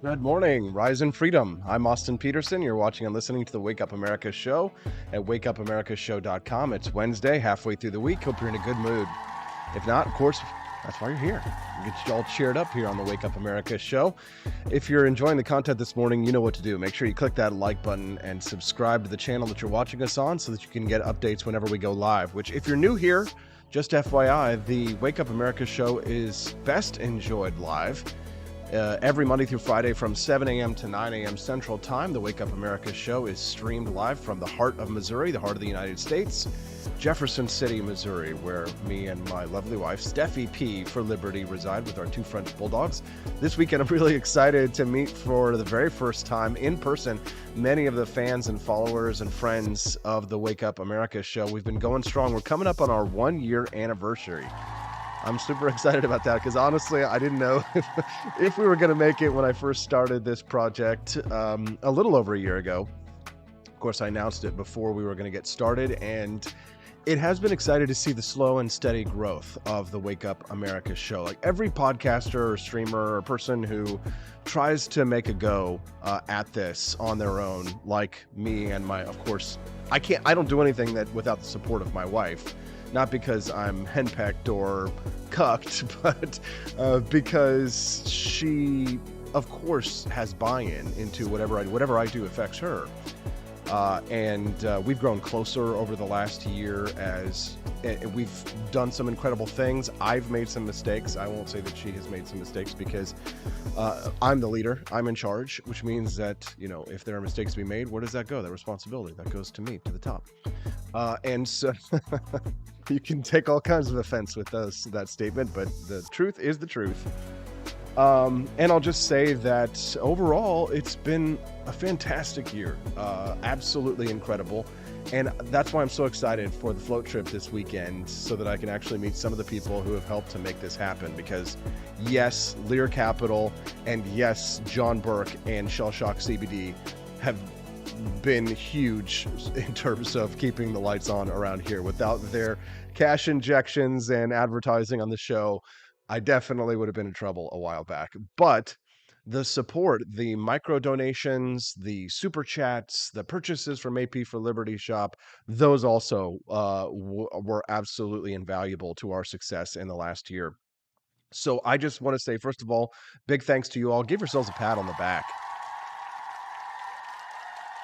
Good morning, Rise in Freedom. I'm Austin Peterson. You're watching and listening to the Wake Up America show at wakeupAmericaShow.com. It's Wednesday, halfway through the week. Hope you're in a good mood. If not, of course, that's why you're here. Get you all cheered up here on the Wake Up America show. If you're enjoying the content this morning, you know what to do. Make sure you click that like button and subscribe to the channel that you're watching us on so that you can get updates whenever we go live, which if you're new here, just FYI, the Wake Up America show is best enjoyed live every Monday through Friday from 7 a.m. to 9 a.m. Central Time. The Wake Up America show is streamed live from the heart of Missouri, the heart of the United States, Jefferson City, Missouri, where me and my lovely wife, Steffi P. for Liberty, reside with our two French bulldogs. This weekend, I'm really excited to meet for the very first time in person many of the fans and followers and friends of the Wake Up America show. We've been going strong. We're coming up on our 1-year anniversary. I'm super excited about that because honestly, I didn't know if we were going to make it when I first started this project a little over a year ago. Of course, I announced it before we were going to get started, and It has been exciting to see the slow and steady growth of the Wake Up America show. Like every podcaster or streamer or person who tries to make a go at this on their own, like me and my, of course, I don't do anything that without the support of my wife. Not because I'm henpecked or cucked, but because she, of course, has buy-in into whatever I do affects her. And we've grown closer over the last year as we've done some incredible things. I've made some mistakes. I won't say that she has made some mistakes because I'm the leader. I'm in charge, which means that, if there are mistakes to be made, where does that go? That responsibility, that goes to me, to the top. And so you can take all kinds of offense with that statement, but the truth is the truth. And I'll just say that overall, it's been a fantastic year, absolutely incredible. And that's why I'm so excited for the float trip this weekend, so that I can actually meet some of the people who have helped to make this happen. Because yes, Lear Capital and yes, John Burke and Shell Shock CBD have been huge in terms of keeping the lights on around here. Without their cash injections and advertising on the show, I definitely would have been in trouble a while back. But the support, the micro donations, the super chats, the purchases from AP for Liberty shop, those also were absolutely invaluable to our success in the last year. So I just want to say, first of all, big thanks to you all. Give yourselves a pat on the back.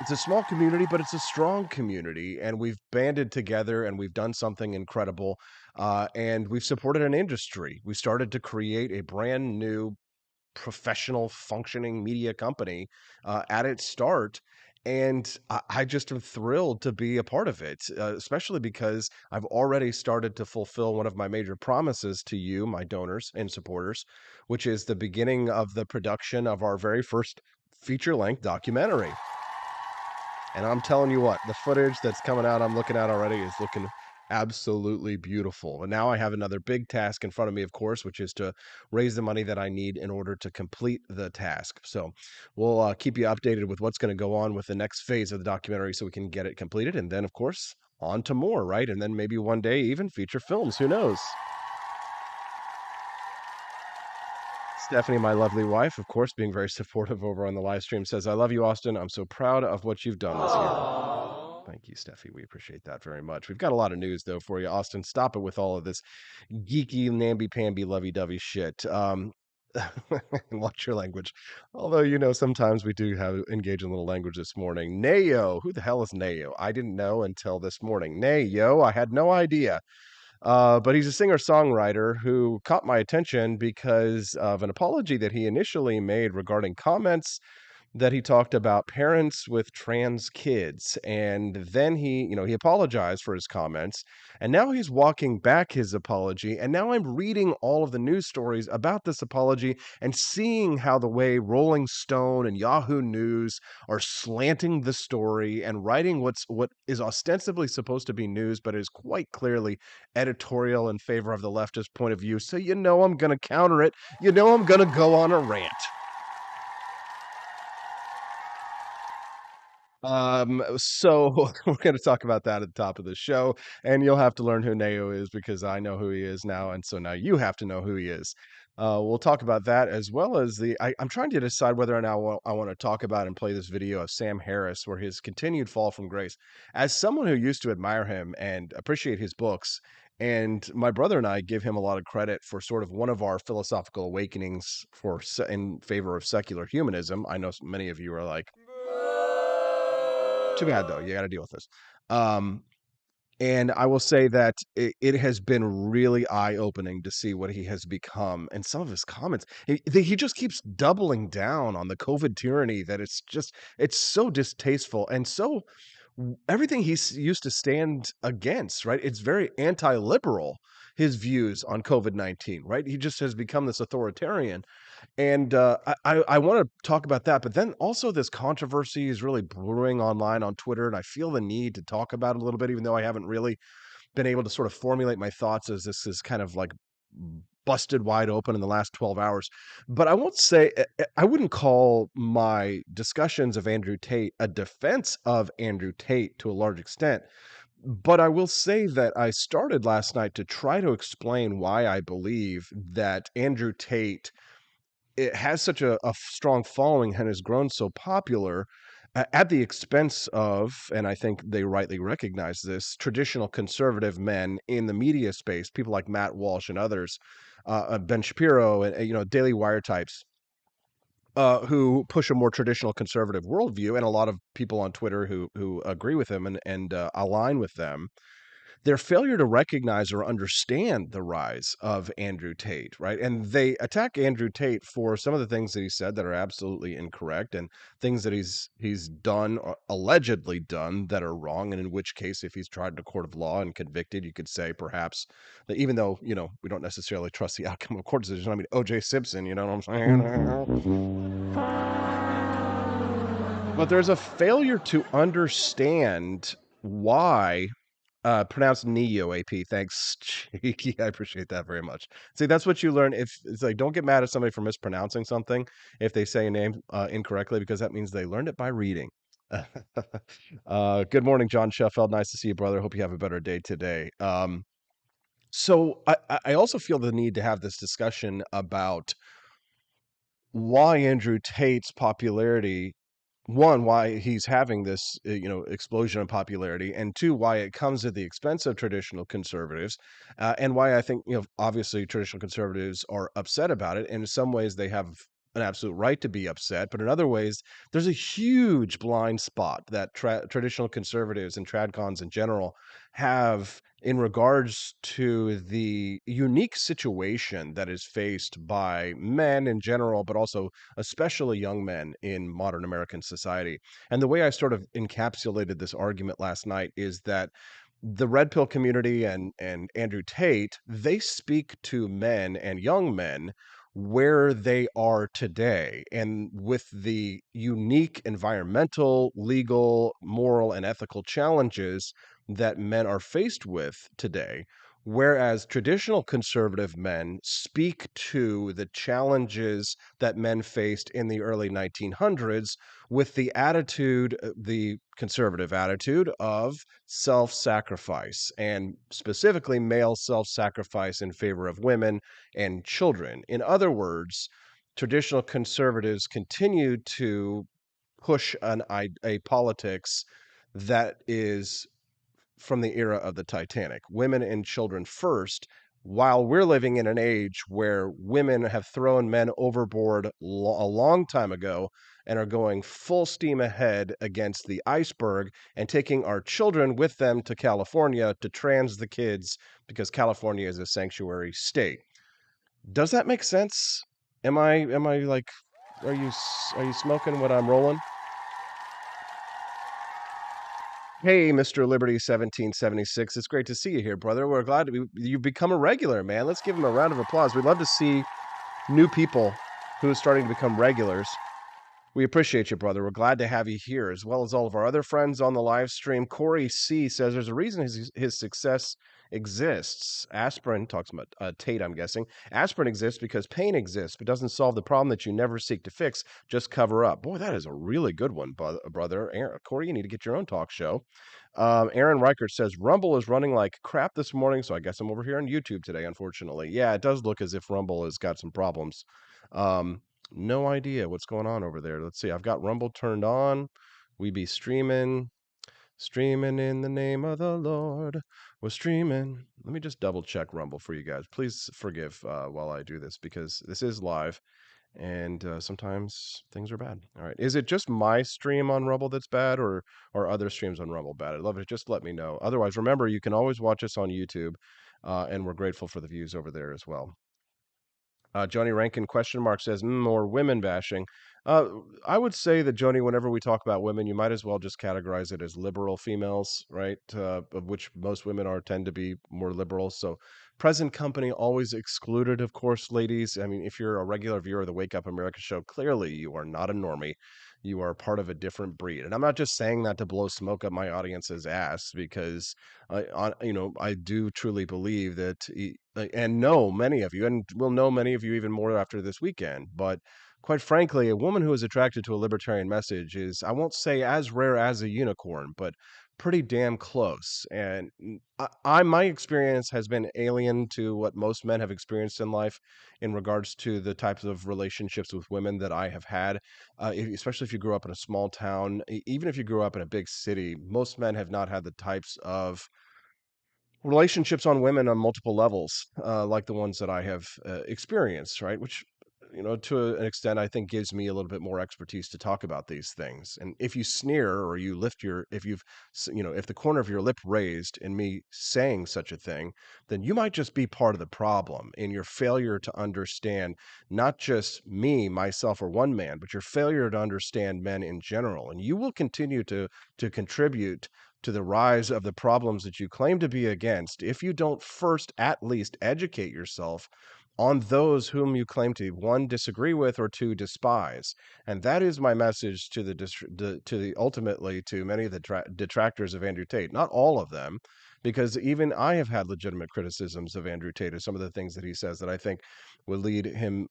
It's a small community, but it's a strong community, and we've banded together and we've done something incredible. And we've supported an industry. We started to create a brand new professional functioning media company at its start. And I just am thrilled to be a part of it, especially because I've already started to fulfill one of my major promises to you, my donors and supporters, which is the beginning of the production of our very first feature-length documentary. And I'm telling you what, the footage that's coming out, I'm looking at already, is looking absolutely beautiful. And now I have another big task in front of me, of course, which is to raise the money that I need in order to complete the task. So we'll keep you updated with what's going to go on with the next phase of the documentary so we can get it completed. And then, of course, on to more, right? And then maybe one day even feature films. Who knows? Stephanie, my lovely wife, of course, being very supportive over on the live stream, says, "I love you, Austin. I'm so proud of what you've done this year." Thank you, Steffi. We appreciate that very much. We've got a lot of news, though, for you, Austin. Stop it with all of this geeky, namby-pamby, lovey-dovey shit. Watch your language. Although, sometimes we do have engage in a little language this morning. Nayo. Who the hell is Nayo? I didn't know until this morning. Nayo. I had no idea. But he's a singer-songwriter who caught my attention because of an apology that he initially made regarding comments that he talked about parents with trans kids. And then he apologized for his comments. And now he's walking back his apology. And now I'm reading all of the news stories about this apology and seeing how the way Rolling Stone and Yahoo News are slanting the story and writing what is ostensibly supposed to be news, but is quite clearly editorial in favor of the leftist point of view. So I'm going to counter it. I'm going to go on a rant. So we're going to talk about that at the top of the show, and you'll have to learn who Neo is because I know who he is now, and so now you have to know who he is. We'll talk about that as well as I'm trying to decide whether or not I want to talk about and play this video of Sam Harris, where his continued fall from grace. As someone who used to admire him and appreciate his books, and my brother and I give him a lot of credit for sort of one of our philosophical awakenings in favor of secular humanism. I know many of you are like, too bad, though. You got to deal with this. And I will say that it has been really eye-opening to see what he has become. And some of his comments, he just keeps doubling down on the COVID tyranny that it's so distasteful. And so everything he used to stand against, right? It's very anti-liberal, his views on COVID-19, right? He just has become this authoritarian. And I want to talk about that, but then also this controversy is really brewing online on Twitter, and I feel the need to talk about it a little bit, even though I haven't really been able to sort of formulate my thoughts as this is kind of like busted wide open in the last 12 hours. But I wouldn't call my discussions of Andrew Tate a defense of Andrew Tate to a large extent. But I will say that I started last night to try to explain why I believe that Andrew Tate it has such a strong following and has grown so popular at the expense of, and I think they rightly recognize this, traditional conservative men in the media space, people like Matt Walsh and others, Ben Shapiro, and Daily Wire types. Who push a more traditional conservative worldview, and a lot of people on Twitter who agree with him and align with them, their failure to recognize or understand the rise of Andrew Tate, right? And they attack Andrew Tate for some of the things that he said that are absolutely incorrect, and things that he's done or allegedly done that are wrong. And in which case, if he's tried in a court of law and convicted, you could say perhaps that even though we don't necessarily trust the outcome of court decision. I mean, O.J. Simpson, you know what I'm saying? But there's a failure to understand why pronounced Neo AP. Thanks, Cheeky. I appreciate that very much. See, that's what you learn. If it's like, don't get mad at somebody for mispronouncing something if they say a name incorrectly, because that means they learned it by reading. Good morning, John Sheffield. Nice to see you, brother. Hope you have a better day today. So I also feel the need to have this discussion about why Andrew Tate's popularity, one, why he's having this explosion of popularity, and two, why it comes at the expense of traditional conservatives, and why I think obviously traditional conservatives are upset about it, and in some ways they have an absolute right to be upset, but in other ways there's a huge blind spot that traditional conservatives and tradcons in general have in regards to the unique situation that is faced by men in general, but also especially young men in modern American society. And the way I sort of encapsulated this argument last night is that the red pill community and Andrew Tate, they speak to men and young men where they are today, and with the unique environmental, legal, moral, and ethical challenges that men are faced with today. Whereas traditional conservative men speak to the challenges that men faced in the early 1900s with the attitude, the conservative attitude of self sacrifice, and specifically male self sacrifice in favor of women and children. In other words, traditional conservatives continue to push a politics that is from the era of the Titanic, women and children first, while we're living in an age where women have thrown men overboard a long time ago and are going full steam ahead against the iceberg and taking our children with them to California to trans the kids because California is a sanctuary state. Does that make sense? Am I like, are you smoking what I'm rolling? Hey, Mr. Liberty 1776. It's great to see you here, brother. We're glad you've become a regular, man. Let's give him a round of applause. We'd love to see new people who are starting to become regulars. We appreciate you, brother. We're glad to have you here, as well as all of our other friends on the live stream. Corey C says there's a reason his success exists. Aspirin talks about Tate, I'm guessing. Aspirin exists because pain exists, but doesn't solve the problem that you never seek to fix, just cover up. Boy, that is a really good one, brother. Corey, you need to get your own talk show. Aaron Reichert says Rumble is running like crap this morning, so I guess I'm over here on YouTube today, unfortunately. Yeah, it does look as if Rumble has got some problems. No idea what's going on over there. Let's see. I've got Rumble turned on. We be streaming in the name of the Lord. We're streaming. Let me just double check Rumble for you guys. Please forgive while I do this because this is live and sometimes things are bad. All right. Is it just my stream on Rumble that's bad or other streams on Rumble bad? I'd love it. Just let me know. Otherwise, remember, you can always watch us on YouTube and we're grateful for the views over there as well. Johnny Rankin question mark says more women bashing. Uh, I would say that Joni, whenever we talk about women, you might as well just categorize it as liberal females, right? Of which most women are tend to be more liberal. So present company always excluded, of course, ladies. I mean, if you're a regular viewer of the Wake Up America show, clearly you are not a normie. You are part of a different breed. And I'm not just saying that to blow smoke up my audience's ass because I do truly believe that, and know many of you, and will know many of you even more after this weekend. But quite frankly, a woman who is attracted to a libertarian message is, I won't say as rare as a unicorn, but pretty damn close. And my experience has been alien to what most men have experienced in life in regards to the types of relationships with women that I have had. Especially if you grew up in a small town, even if you grew up in a big city, most men have not had the types of relationships on women on multiple levels, like the ones that I have experienced, right? Which, to an extent, I think gives me a little bit more expertise to talk about these things. And if you sneer or you lift your, if you've, if the corner of your lip raised in me saying such a thing, then you might just be part of the problem in your failure to understand not just me, myself, or one man, but your failure to understand men in general. And you will continue to contribute to the rise of the problems that you claim to be against if you don't first at least educate yourself on those whom you claim to one disagree with or two despise. And that is my message to the ultimately to many of the detractors of Andrew Tate. Not all of them, because even I have had legitimate criticisms of Andrew Tate or some of the things that he says that I think would lead him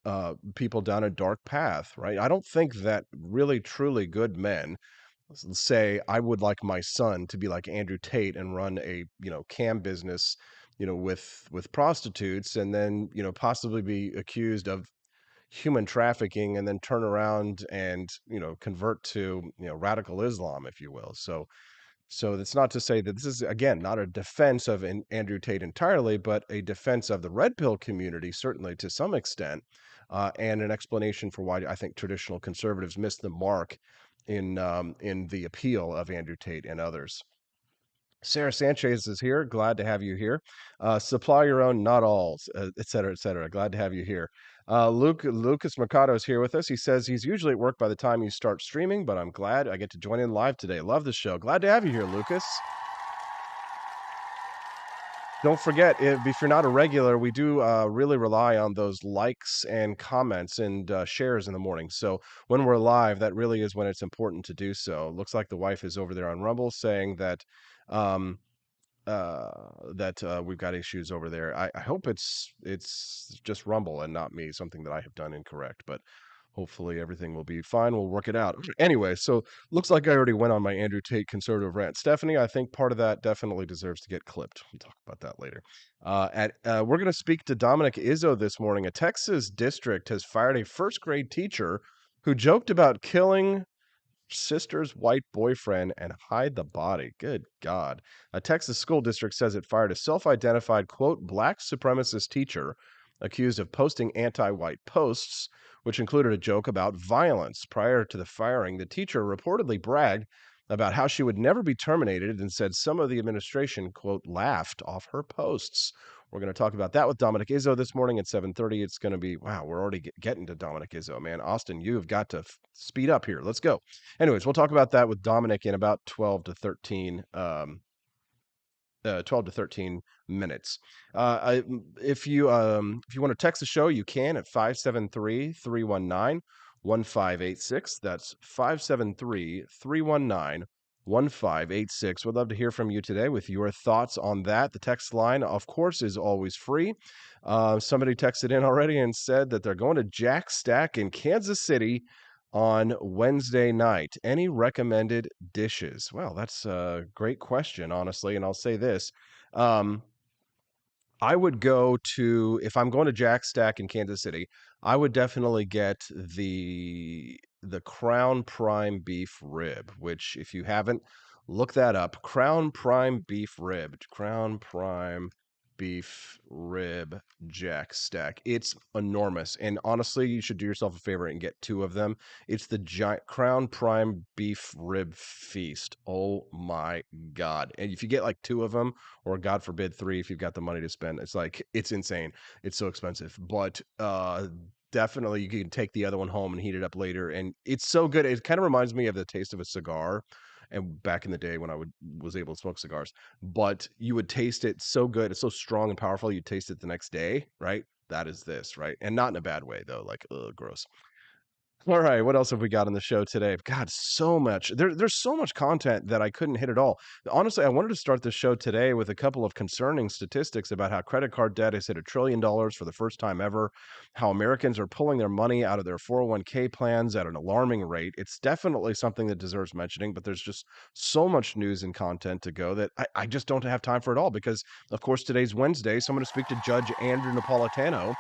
people down a dark path. Right? I don't think that really truly good men say I would like my son to be like Andrew Tate and run a cam business with prostitutes, and then possibly be accused of human trafficking and then turn around and convert to radical Islam, if you will. So that's not to say that this is, again, not a defense of Andrew Tate entirely, but a defense of the red pill community, certainly to some extent, and an explanation for why I think traditional conservatives missed the mark in the appeal of Andrew Tate and others. Sarah Sanchez is here. Glad to have you here. Supply your own, not alls, et cetera, et cetera. Glad to have you here. Lucas Mercado is here with us. He says he's usually at work by the time you start streaming, but I'm glad I get to join in live today. Love the show. Glad to have you here, Lucas. Don't forget, if you're not a regular, we do really rely on those likes and comments and shares in the morning. So when we're live, that really is when it's important to do so. Looks like the wife is over there on Rumble saying that um, we've got issues over there. I hope it's just Rumble and not me, something that I have done incorrect, but hopefully everything will be fine. We'll work it out. Anyway, so looks like I already went on my Andrew Tate conservative rant. Stephanie, I think part of that definitely deserves to get clipped. We'll talk about that later. We're going to speak to Dominic Izzo this morning. A Texas district has fired a first grade teacher who joked about killing sister's white boyfriend and hide the body. Good God. A Texas school district says it fired a self identified, quote, black supremacist teacher accused of posting anti white posts, which included a joke about violence. Prior to the firing, the teacher reportedly bragged about how she would never be terminated and said some of the administration, quote, laughed off her posts. We're going to talk about that with Dominic Izzo this morning at 7:30. It's going to be, wow, we're already getting to Dominic Izzo, man. Austin, you have got to speed up here. Let's go. Anyways, we'll talk about that with Dominic in about 12 to 13 minutes. If you want to text the show, you can at 573-319-1586. That's 573-319-1586. We'd love to hear from you today with your thoughts on that. The text line, of course, is always free. Somebody texted in already and said that they're going to Jack Stack in Kansas City on Wednesday night. Any recommended dishes? Well, that's a great question, honestly. And I'll say this. I would go to, if I'm going to Jack Stack in Kansas City, I would definitely get the Crown Prime beef rib, which if you haven't, look that up. Crown Prime beef rib. Crown Prime beef rib Jack Stack. It's enormous. And honestly, you should do yourself a favor and get two of them. It's the giant Crown Prime beef rib feast. Oh my God. And if you get like two of them, or God forbid three, if you've got the money to spend, it's insane. It's so expensive. But definitely you can take the other one home and heat it up later. And it's so good. It kind of reminds me of the taste of a cigar. And back in the day when I was able to smoke cigars, but you would taste it so good. It's so strong and powerful. You taste it the next day, right? That is this, right? And not in a bad way though, like, ugh, gross. All right, what else have we got on the show today? God, so much. There's so much content that I couldn't hit it all. Honestly, I wanted to start the show today with a couple of concerning statistics about how credit card debt has hit $1 trillion for the first time ever, how Americans are pulling their money out of their 401k plans at an alarming rate. It's definitely something that deserves mentioning, but there's just so much news and content to go that I just don't have time for it all because, of course, today's Wednesday, so I'm going to speak to Judge Andrew Napolitano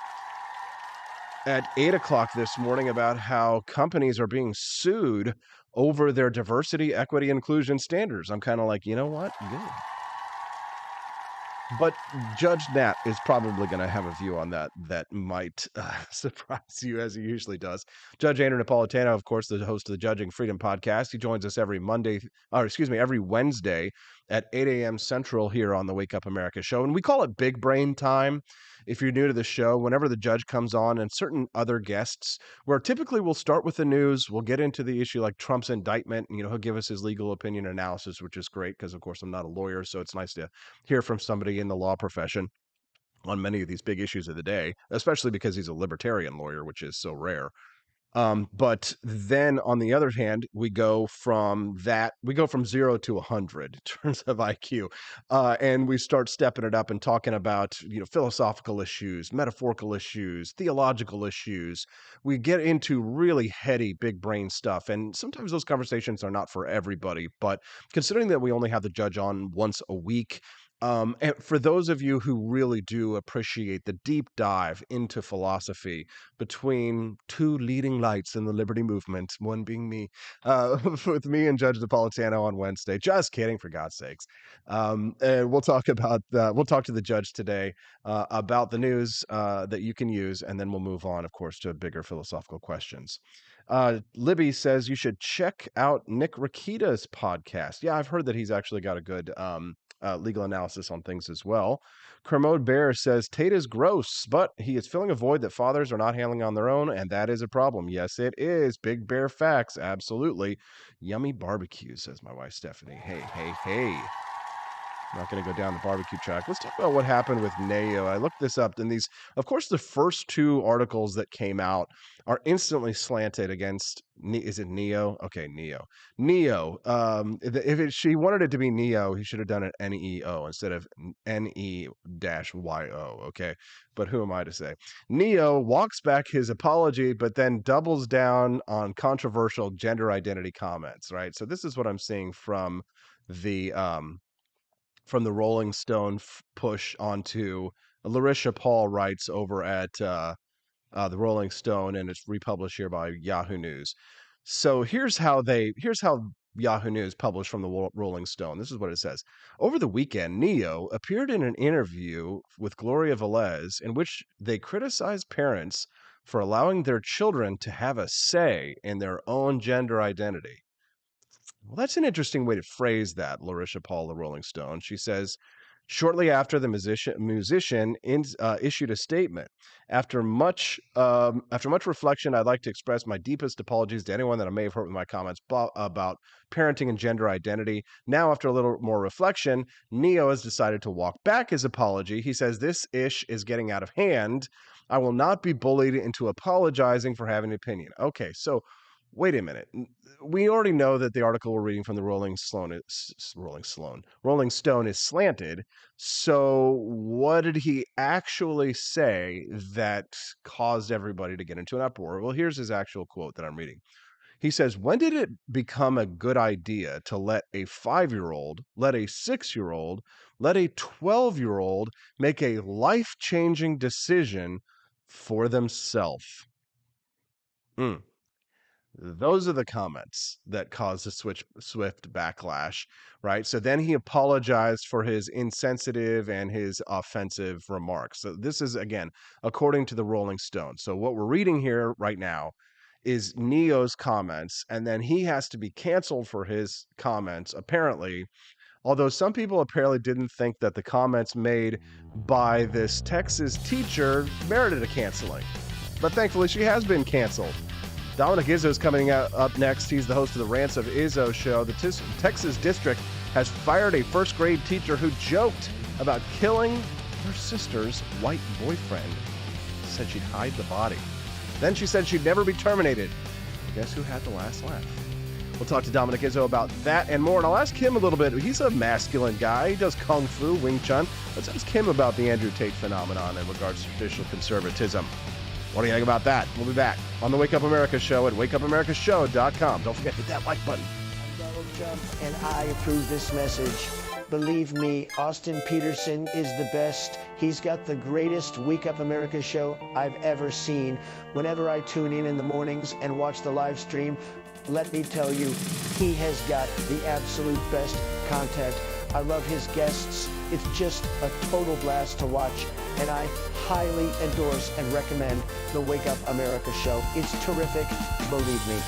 at 8 o'clock this morning about how companies are being sued over their diversity, equity, inclusion standards. I'm kind of like, you know what? Good. But Judge Nat is probably going to have a view on that might surprise you, as he usually does. Judge Andrew Napolitano, of course, the host of the Judging Freedom podcast. He joins us every Wednesday at 8 a.m. Central here on the Wake Up America show. And we call it Big Brain Time. If you're new to the show, whenever the judge comes on and certain other guests, where typically we'll start with the news, we'll get into the issue like Trump's indictment, and he'll give us his legal opinion analysis, which is great because, of course, I'm not a lawyer, so it's nice to hear from somebody in the law profession on many of these big issues of the day, especially because he's a libertarian lawyer, which is so rare. But then on the other hand, we go from 0 to 100 in terms of IQ. And we start stepping it up and talking about, philosophical issues, metaphorical issues, theological issues. We get into really heady, big brain stuff. And sometimes those conversations are not for everybody, but considering that we only have the judge on once a week, and for those of you who really do appreciate the deep dive into philosophy between two leading lights in the liberty movement, one being me, with me and Judge Napolitano on Wednesday. Just kidding, for God's sakes. And we'll talk to the judge today about the news that you can use, and then we'll move on, of course, to bigger philosophical questions. Libby says you should check out Nick Rakita's podcast. Yeah, I've heard that he's actually got a good legal analysis on things as well. Kermode Bear says Tate is gross, but he is filling a void that fathers are not handling on their own, and that is a problem. Yes, it is. Big Bear facts. Absolutely. Yummy barbecue, says my wife Stephanie. Hey. I'm not going to go down the barbecue track. Let's talk about what happened with Neo. I looked this up, and these, of course, the first two articles that came out are instantly slanted against. Is it Neo? Okay, Neo. Neo. She wanted it to be Neo, he should have done it Neo instead of Ne-yo. Okay, but who am I to say? Neo walks back his apology, but then doubles down on controversial gender identity comments. Right. So this is what I'm seeing from the Rolling Stone push onto Larisha Paul writes over at the Rolling Stone, and it's republished here by Yahoo News. So here's how Yahoo News published from the Rolling Stone. This is what it says. Over the weekend, Neo appeared in an interview with Gloria Velez in which they criticized parents for allowing their children to have a say in their own gender identity. Well, that's an interesting way to phrase that, Larisha Paul, the Rolling Stone. She says, shortly after the musician issued a statement. After much reflection, I'd like to express my deepest apologies to anyone that I may have hurt with my comments about parenting and gender identity. Now, after a little more reflection, Neo has decided to walk back his apology. He says, this ish is getting out of hand. I will not be bullied into apologizing for having an opinion. Okay, so wait a minute. We already know that the article we're reading from the Rolling Stone is slanted. So what did he actually say that caused everybody to get into an uproar? Well, here's his actual quote that I'm reading. He says, when did it become a good idea to let a 5-year-old, let a 6-year-old, let a 12-year-old make a life-changing decision for themselves? Those are the comments that caused a swift backlash, right? So then he apologized for his insensitive and his offensive remarks. So this is, again, according to the Rolling Stone. So what we're reading here right now is Neo's comments, and then he has to be canceled for his comments, apparently. Although some people apparently didn't think that the comments made by this Texas teacher merited a canceling. But thankfully, she has been canceled. Dominic Izzo's coming up next. He's the host of the Rants of Izzo show. The Texas district has fired a first-grade teacher who joked about killing her sister's white boyfriend. Said she'd hide the body. Then she said she'd never be terminated. Guess who had the last laugh? We'll talk to Dominic Izzo about that and more, and I'll ask him a little bit. He's a masculine guy. He does Kung Fu, Wing Chun. Let's ask him about the Andrew Tate phenomenon in regards to traditional conservatism. What do you think about that? We'll be back on the Wake Up America Show at wakeupAmericaShow.com. Don't forget to hit that like button. I'm Donald Trump, and I approve this message. Believe me, Austin Peterson is the best. He's got the greatest Wake Up America show I've ever seen. Whenever I tune in the mornings and watch the live stream, let me tell you, he has got the absolute best content. I love his guests. It's just a total blast to watch, and I highly endorse and recommend the Wake Up America show. It's terrific, believe me.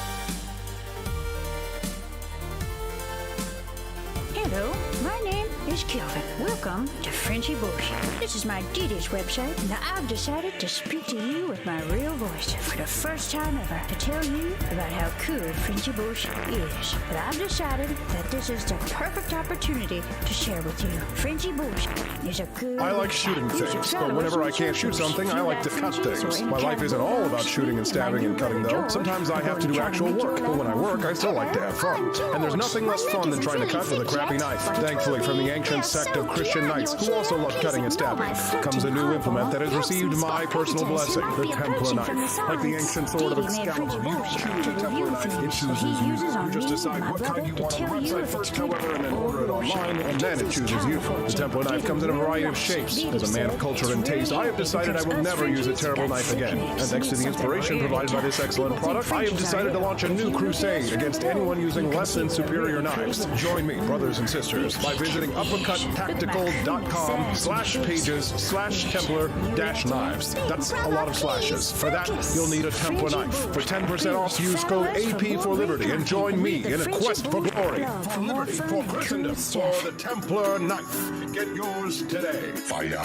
Hello, my name is Kelvin. Welcome to Frenchy Bush. This is my Adidas website, and I've decided to speak to you with my real voice for the first time ever to tell you about how cool Frenchy Bush is. But I've decided that this is the perfect opportunity to share with you. Frenchy Bush is a good. I like shooting things, but whenever I can't shoot something, I like to cut things. My life isn't all about shooting and stabbing and cutting, though. Sometimes I have to do actual work, but when I work, I still like to have fun. And there's nothing less fun than trying to cut with a crappy knife. Thankfully, from the ancient sect of Christian knights, who also love cutting and stabbing, comes a new implement that has received my personal blessing, the Templar knife. Like the ancient sword of Excalibur, you choose a Templar knife. It chooses you. You just decide what kind you want on the website first, however, and then order it online, and then it chooses you. The Templar knife comes in a variety of shapes. As a man of culture and taste, I have decided I will never use a terrible knife again. And thanks to the inspiration provided by this excellent product, I have decided to launch a new crusade against anyone using less than superior knives. Join me, brothers and sisters, by visiting uppercuttactical.com/pages/Templar-knives. That's a lot of slashes. For that, you'll need a Templar knife. For 10% off, use code AP for Liberty and join me in a quest for glory, for liberty, for Christendom, for the Templar knife. Get yours today. Fire.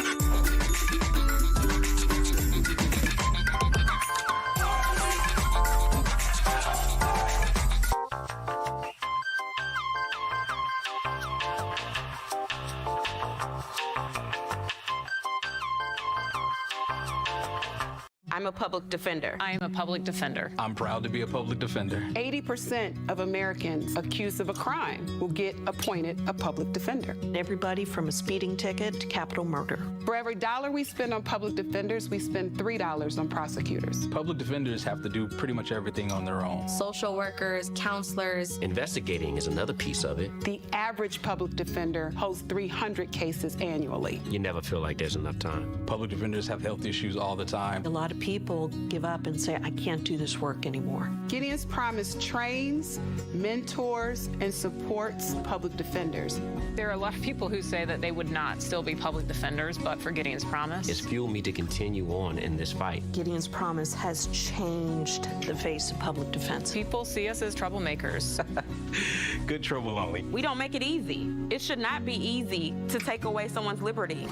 I'm a public defender. I am a public defender. I'm proud to be a public defender. 80% of Americans accused of a crime will get appointed a public defender. Everybody from a speeding ticket to capital murder. For every dollar we spend on public defenders, we spend $3 on prosecutors. Public defenders have to do pretty much everything on their own. Social workers, counselors. Investigating is another piece of it. The average public defender holds 300 cases annually. You never feel like there's enough time. Public defenders have health issues all the time. A lot of people give up and say, I can't do this work anymore. Gideon's Promise trains, mentors, and supports public defenders. There are a lot of people who say that they would not still be public defenders, but for Gideon's Promise. It's fueled me to continue on in this fight. Gideon's Promise has changed the face of public defense. People see us as troublemakers. Good trouble only. We don't make it easy. It should not be easy to take away someone's liberty.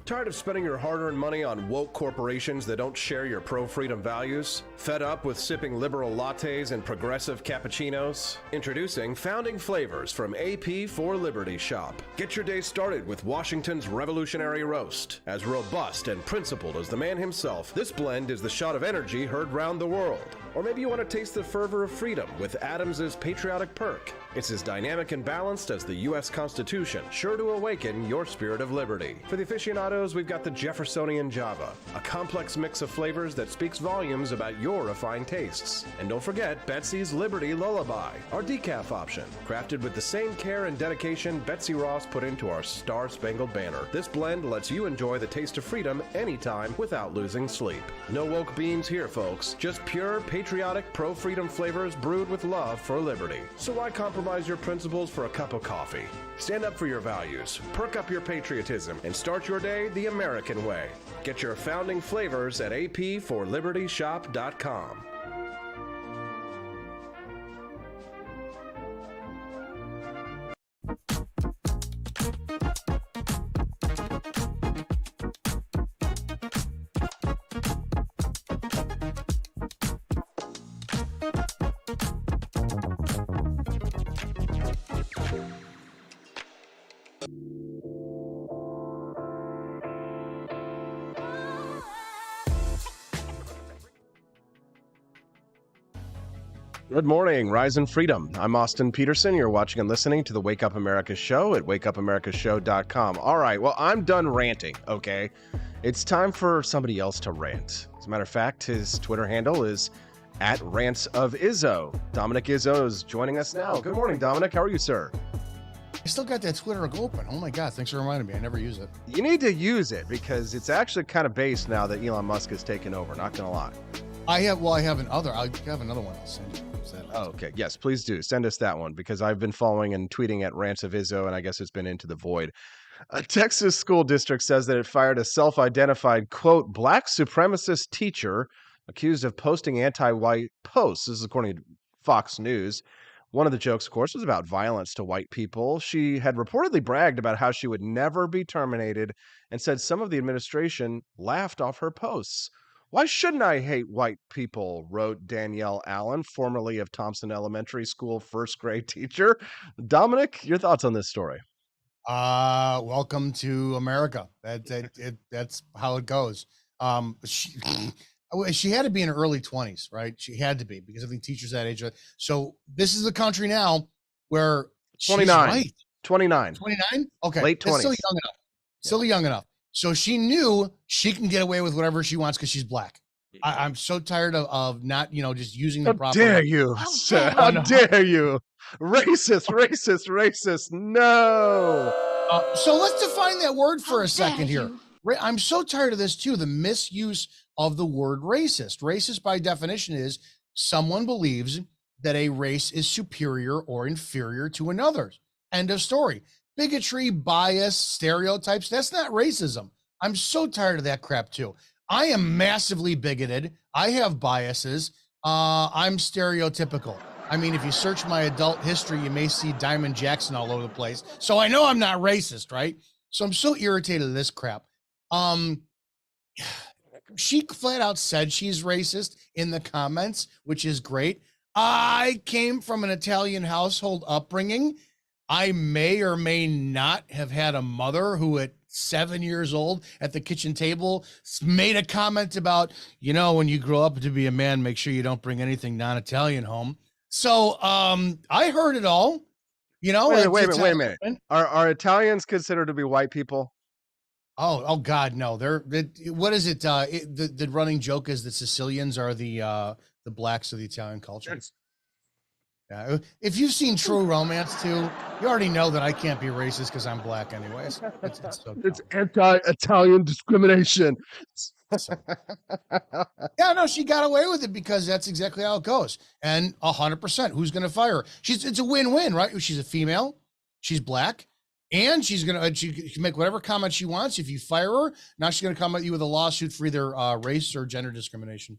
Tired of spending your hard-earned money on woke corporations that don't share your pro-freedom values? Fed up with sipping liberal lattes and progressive cappuccinos? Introducing Founding Flavors from AP for Liberty Shop. Get your day started with Washington's Revolutionary Roast. As robust and principled as the man himself, this blend is the shot of energy heard round the world. Or maybe you want to taste the fervor of freedom with Adams's Patriotic Perk. It's as dynamic and balanced as the U.S. Constitution, sure to awaken your spirit of liberty. For the aficionados, we've got the Jeffersonian Java, a complex mix of flavors that speaks volumes about your refined tastes. And don't forget Betsy's Liberty Lullaby, our decaf option, crafted with the same care and dedication Betsy Ross put into our Star-Spangled Banner. This blend lets you enjoy the taste of freedom anytime without losing sleep. No woke beans here, folks. Just pure, patriotic, pro-freedom flavors brewed with love for liberty. So why compromise your principles for a cup of coffee? Stand up for your values, perk up your patriotism, and start your day the American way. Get your Founding Flavors at apforlibertyshop.com. Good morning, Rise and Freedom. I'm Austin Peterson. You're watching and listening to the Wake Up America show at wakeupAmericaShow.com. All right, well, I'm done ranting, okay? It's time for somebody else to rant. As a matter of fact, his Twitter handle is @rantsofizzo. Dominic Izzo is joining us now. Good morning, Dominic. How are you, sir? I still got that Twitter open. Oh my God, thanks for reminding me. I never use it. You need to use it because it's actually kind of based now that Elon Musk has taken over, not going to lie. I have another one I'll send you. Oh, okay. Yes, please do. Send us that one because I've been following and tweeting at Rants of Izzo, and I guess it's been into the void. A Texas school district says that it fired a self-identified, quote, black supremacist teacher accused of posting anti-white posts. This is according to Fox News. One of the jokes, of course, was about violence to white people. She had reportedly bragged about how she would never be terminated and said some of the administration laughed off her posts. Why shouldn't I hate white people? Wrote Danielle Allen, formerly of Thompson Elementary School first grade teacher. Dominic, your thoughts on this story? Welcome to America. That's how it goes. She had to be in her early 20s, right? She had to be because I think teachers that age. So this is a country now where 29. Right. 29. 29? Okay. Late 20s. That's still young enough. Still young enough. So she knew she can get away with whatever she wants because she's black. I'm so tired of not, just using the proper. How dare you? How dare you? Racist. No. So let's define that word for a second here. I'm so tired of this too. The misuse of the word racist. Racist by definition is someone believes that a race is superior or inferior to another. End of story. Bigotry, bias, stereotypes, that's not racism. I'm so tired of that crap too. I am massively bigoted. I have biases. I'm stereotypical. I mean, if you search my adult history, you may see Diamond Jackson all over the place. So I know I'm not racist, right? So I'm so irritated at this crap. She flat out said she's racist in the comments, which is great. I came from an Italian household upbringing. I may or may not have had a mother who at 7 years old at the kitchen table made a comment about, when you grow up to be a man, make sure you don't bring anything non-Italian home. So I heard it all. Wait a minute. Are Italians considered to be white people? Oh God, no. What is it? The running joke is that Sicilians are the blacks of the Italian culture. Yeah. If you've seen True Romance too, you already know that I can't be racist because I'm black anyways. It's anti-Italian discrimination. Yeah, no, she got away with it because that's exactly how it goes. And 100%, who's going to fire her? It's a win-win, right? She's a female, she's black, and she can make whatever comment she wants. If you fire her, now she's going to come at you with a lawsuit for either race or gender discrimination.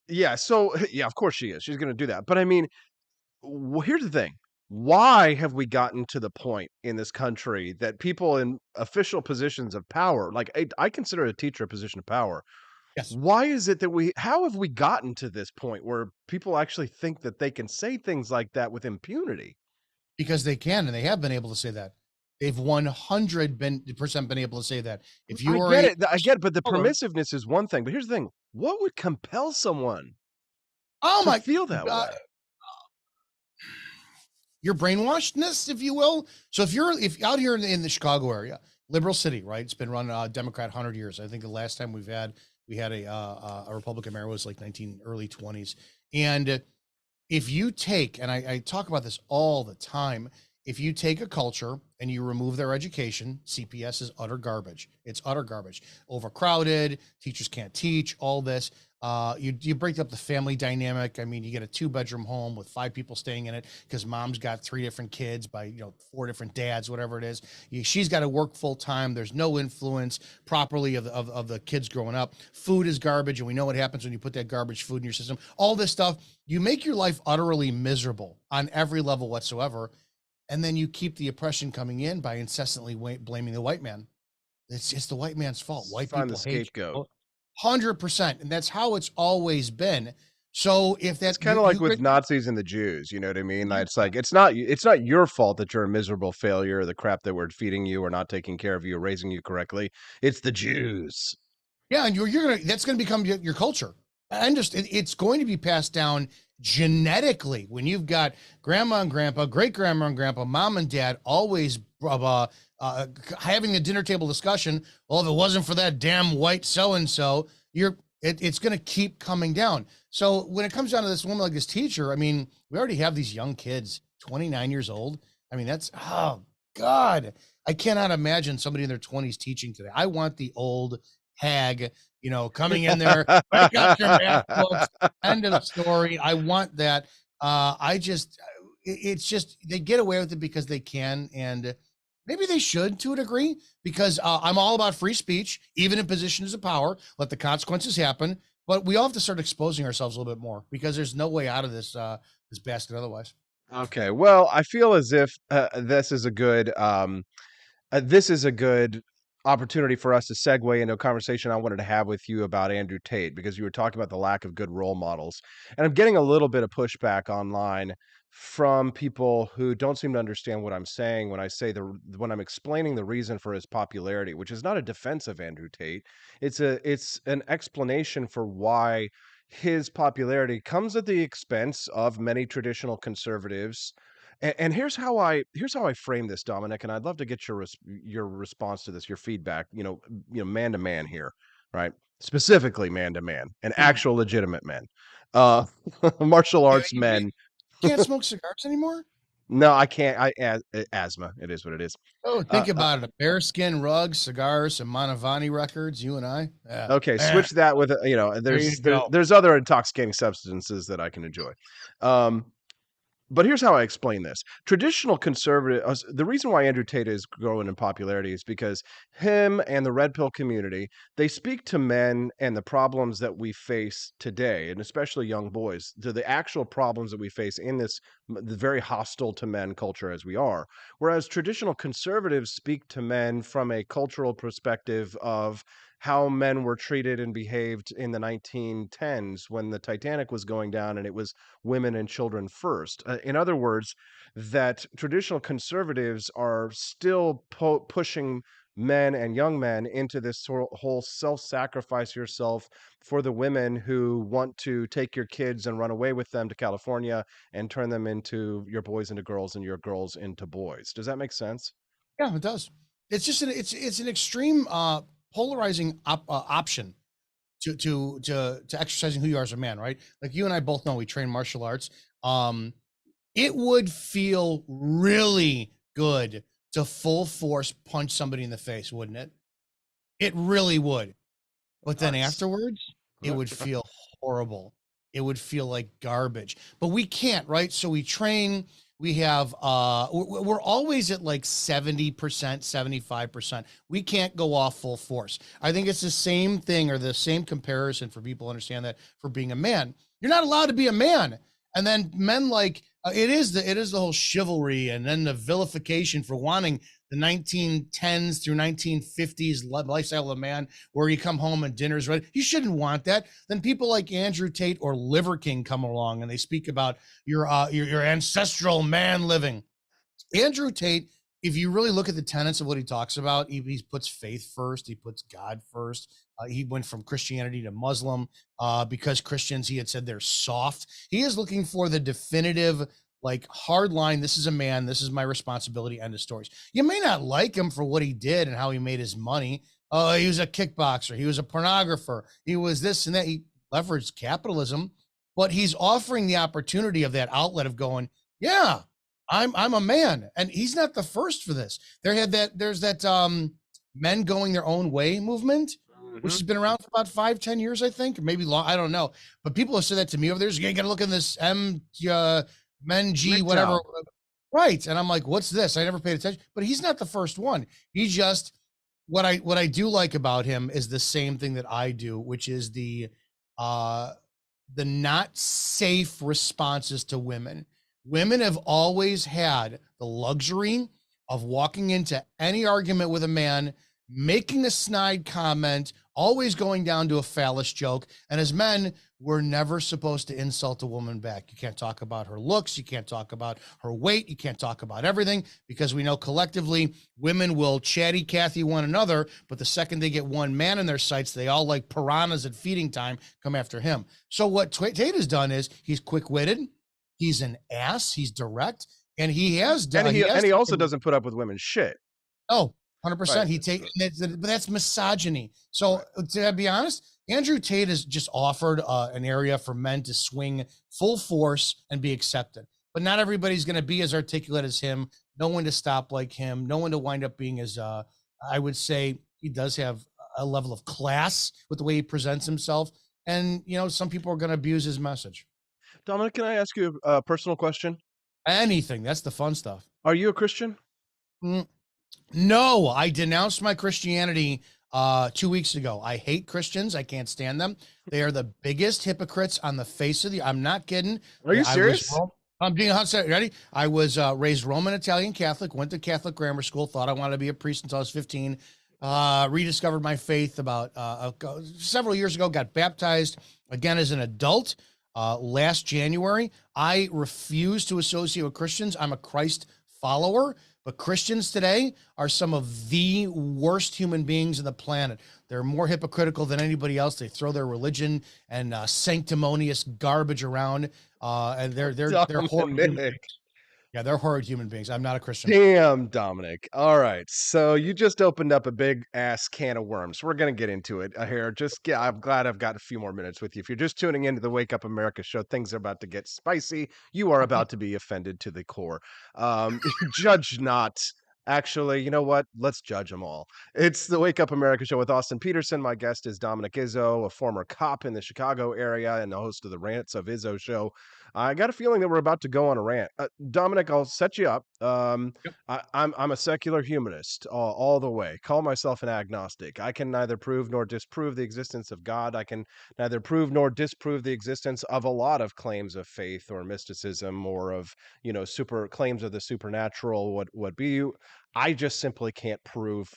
Yeah, of course she is. She's going to do that. But I mean, here's the thing. Why have we gotten to the point in this country that people in official positions of power, like I consider a teacher a position of power. Yes. Why is it that how have we gotten to this point where people actually think that they can say things like that with impunity? Because they can, and they have been able to say that. They've 100% been able to say that. If you I get it, but the permissiveness is one thing. But here's the thing: what would compel someone to feel that way? Your brainwashedness, if you will. So if out here in the Chicago area, liberal city, right? It's been run Democrat 100 years. I think the last time we had a Republican mayor was like early 20s. And if you take, and I talk about this all the time, if you take a culture and you remove their education, CPS is utter garbage. It's utter garbage. Overcrowded, teachers can't teach, all this. You break up the family dynamic. I mean, you get a 2-bedroom home with 5 people staying in it because mom's got 3 different kids by 4 different dads, whatever it is. She's got to work full time. There's no influence properly of the kids growing up. Food is garbage, and we know what happens when you put that garbage food in your system. All this stuff, you make your life utterly miserable on every level whatsoever, and then you keep the oppression coming in by incessantly blaming the white man. It's the white man's fault. White people the scapegoat. 100%, and that's how it's always been. So if that's kind of like with Nazis and the Jews, you know what I mean? It's like it's not your fault that you're a miserable failure, or the crap that we're feeding you or not taking care of you or raising you correctly. It's the Jews. Yeah, and that's gonna become your culture. And just it's going to be passed down genetically when you've got grandma and grandpa, great grandma and grandpa, mom and dad always having a dinner table discussion. Well, if it wasn't for that damn white so-and-so, it's going to keep coming down. So when it comes down to this woman like this teacher, I mean, we already have these young kids, 29 years old. I mean, that's, oh God, I cannot imagine somebody in their 20s teaching today. I want the old hag, coming in there, break out your math books, end of the story. I want that. It's just, they get away with it because they can. And maybe they should to a degree, because I'm all about free speech, even in positions of power, let the consequences happen. But we all have to start exposing ourselves a little bit more, because there's no way out of this basket otherwise. Okay, well, I feel as if this is a good opportunity for us to segue into a conversation I wanted to have with you about Andrew Tate, because you were talking about the lack of good role models. And I'm getting a little bit of pushback online from people who don't seem to understand what I'm saying when I say when I'm explaining the reason for his popularity, which is not a defense of Andrew Tate. It's an explanation for why his popularity comes at the expense of many traditional conservatives. And here's how I frame this, Dominic, and I'd love to get your response to this, your feedback. Man to man here, right? Specifically, man to man, and actual legitimate men, martial arts men. Can't smoke cigars anymore? No, I can't. Asthma. It is what it is. Oh, think about it: a bearskin rug, cigars, some Manavani records. You and I. Yeah. Okay, switch that with there's other intoxicating substances that I can enjoy. But here's how I explain this. Traditional conservative, the reason why Andrew Tate is growing in popularity is because him and the red pill community, they speak to men and the problems that we face today, and especially young boys, to the actual problems that we face in the very hostile to men culture as we are. Whereas traditional conservatives speak to men from a cultural perspective of how men were treated and behaved in the 1910s when the Titanic was going down and it was women and children first. In other words, that traditional conservatives are still pushing men and young men into this whole self-sacrifice yourself for the women who want to take your kids and run away with them to California and turn them into your boys into girls and your girls into boys. Does that make sense? Yeah, it does. It's just it's an extreme polarizing option to exercising who you are as a man, right? Like you and I both know we train martial arts. It would feel really good to full force punch somebody in the face, wouldn't it? It really would. But then afterwards, it would feel horrible. It would feel like garbage. But we can't, right? So we train. We have we're always at like 70%, 75%. We can't go off full force. I think it's the same thing, or the same comparison for people to understand that for being a man. You're not allowed to be a man. And then men it is the whole chivalry and then the vilification for wanting the 1910s through 1950s lifestyle of a man, where you come home and dinner's ready. You shouldn't want that. Then people like Andrew Tate or Liver King come along and they speak about your ancestral man living. Andrew Tate, if you really look at the tenets of what he talks about, he puts faith first. He puts God first. He went from Christianity to Muslim because Christians, he had said, they're soft. He is looking for the definitive, like, hard line. This is a man. This is my responsibility. End of stories. You may not like him for what he did and how he made his money. He was a kickboxer. He was a pornographer. He was this and that. He leveraged capitalism, but he's offering the opportunity of that outlet of going, yeah, I'm a man. And he's not the first for this. There's that men going their own way movement, which has been around for about 5-10 years, I think, or maybe long. I don't know. But people have said that to me over there. You got to look in this Men G, whatever. Right. And I'm like, what's this? I never paid attention. But he's not the first one. He just, what I do like about him is the same thing that I do, which is the not safe responses to women. Women have always had the luxury of walking into any argument with a man, making a snide comment, always going down to a phallus joke. And as men, we're never supposed to insult a woman back. You can't talk about her looks. You can't talk about her weight. You can't talk about everything, because we know collectively women will chatty Cathy one another, but the second they get one man in their sights, they all, like piranhas at feeding time, come after him. So what Tate has done is he's quick-witted, he's an ass, he's direct, and he has done. And he also doesn't put up with women's shit. Oh, 100%. Right. But that's misogyny. So to be honest, Andrew Tate has just offered an area for men to swing full force and be accepted. But not everybody's going to be as articulate as him. No one to stop like him. No one to wind up being as, I would say he does have a level of class with the way he presents himself. And, you know, some people are going to abuse his message. Dominic, can I ask you a personal question? Anything. That's the fun stuff. Are you a Christian? No, I denounced my Christianity 2 weeks ago. I hate Christians. I can't stand them. They are the biggest hypocrites on the face of the. I'm not kidding. Are you serious? I'm being ready. I was raised Roman Italian Catholic, went to Catholic grammar school, thought I wanted to be a priest until I was 15. Rediscovered my faith about several years ago, got baptized again as an adult last January. I refuse to associate with Christians. I'm a Christ follower. But Christians today are some of the worst human beings on the planet. They're more hypocritical than anybody else. They throw their religion and sanctimonious garbage around, and they're horrible human beings. Yeah, they're horrid human beings. I'm not a Christian. Damn, Dominic. All right. So you just opened up a big ass can of worms. We're going to get into it here. I'm glad I've got a few more minutes with you. If you're just tuning into the Wake Up America show, things are about to get spicy. You are about to be offended to the core. Judge not. Actually, you know what? Let's judge them all. It's the Wake Up America show with Austin Peterson. My guest is Dominic Izzo, a former cop in the Chicago area and the host of the Rants of Izzo show. I got a feeling that we're about to go on a rant. Dominic, I'll set you up. I'm a secular humanist all the way. Call myself an agnostic. I can neither prove nor disprove the existence of God. I can neither prove nor disprove the existence of a lot of claims of faith or mysticism or of, super claims of the supernatural. What be you? I just simply can't prove,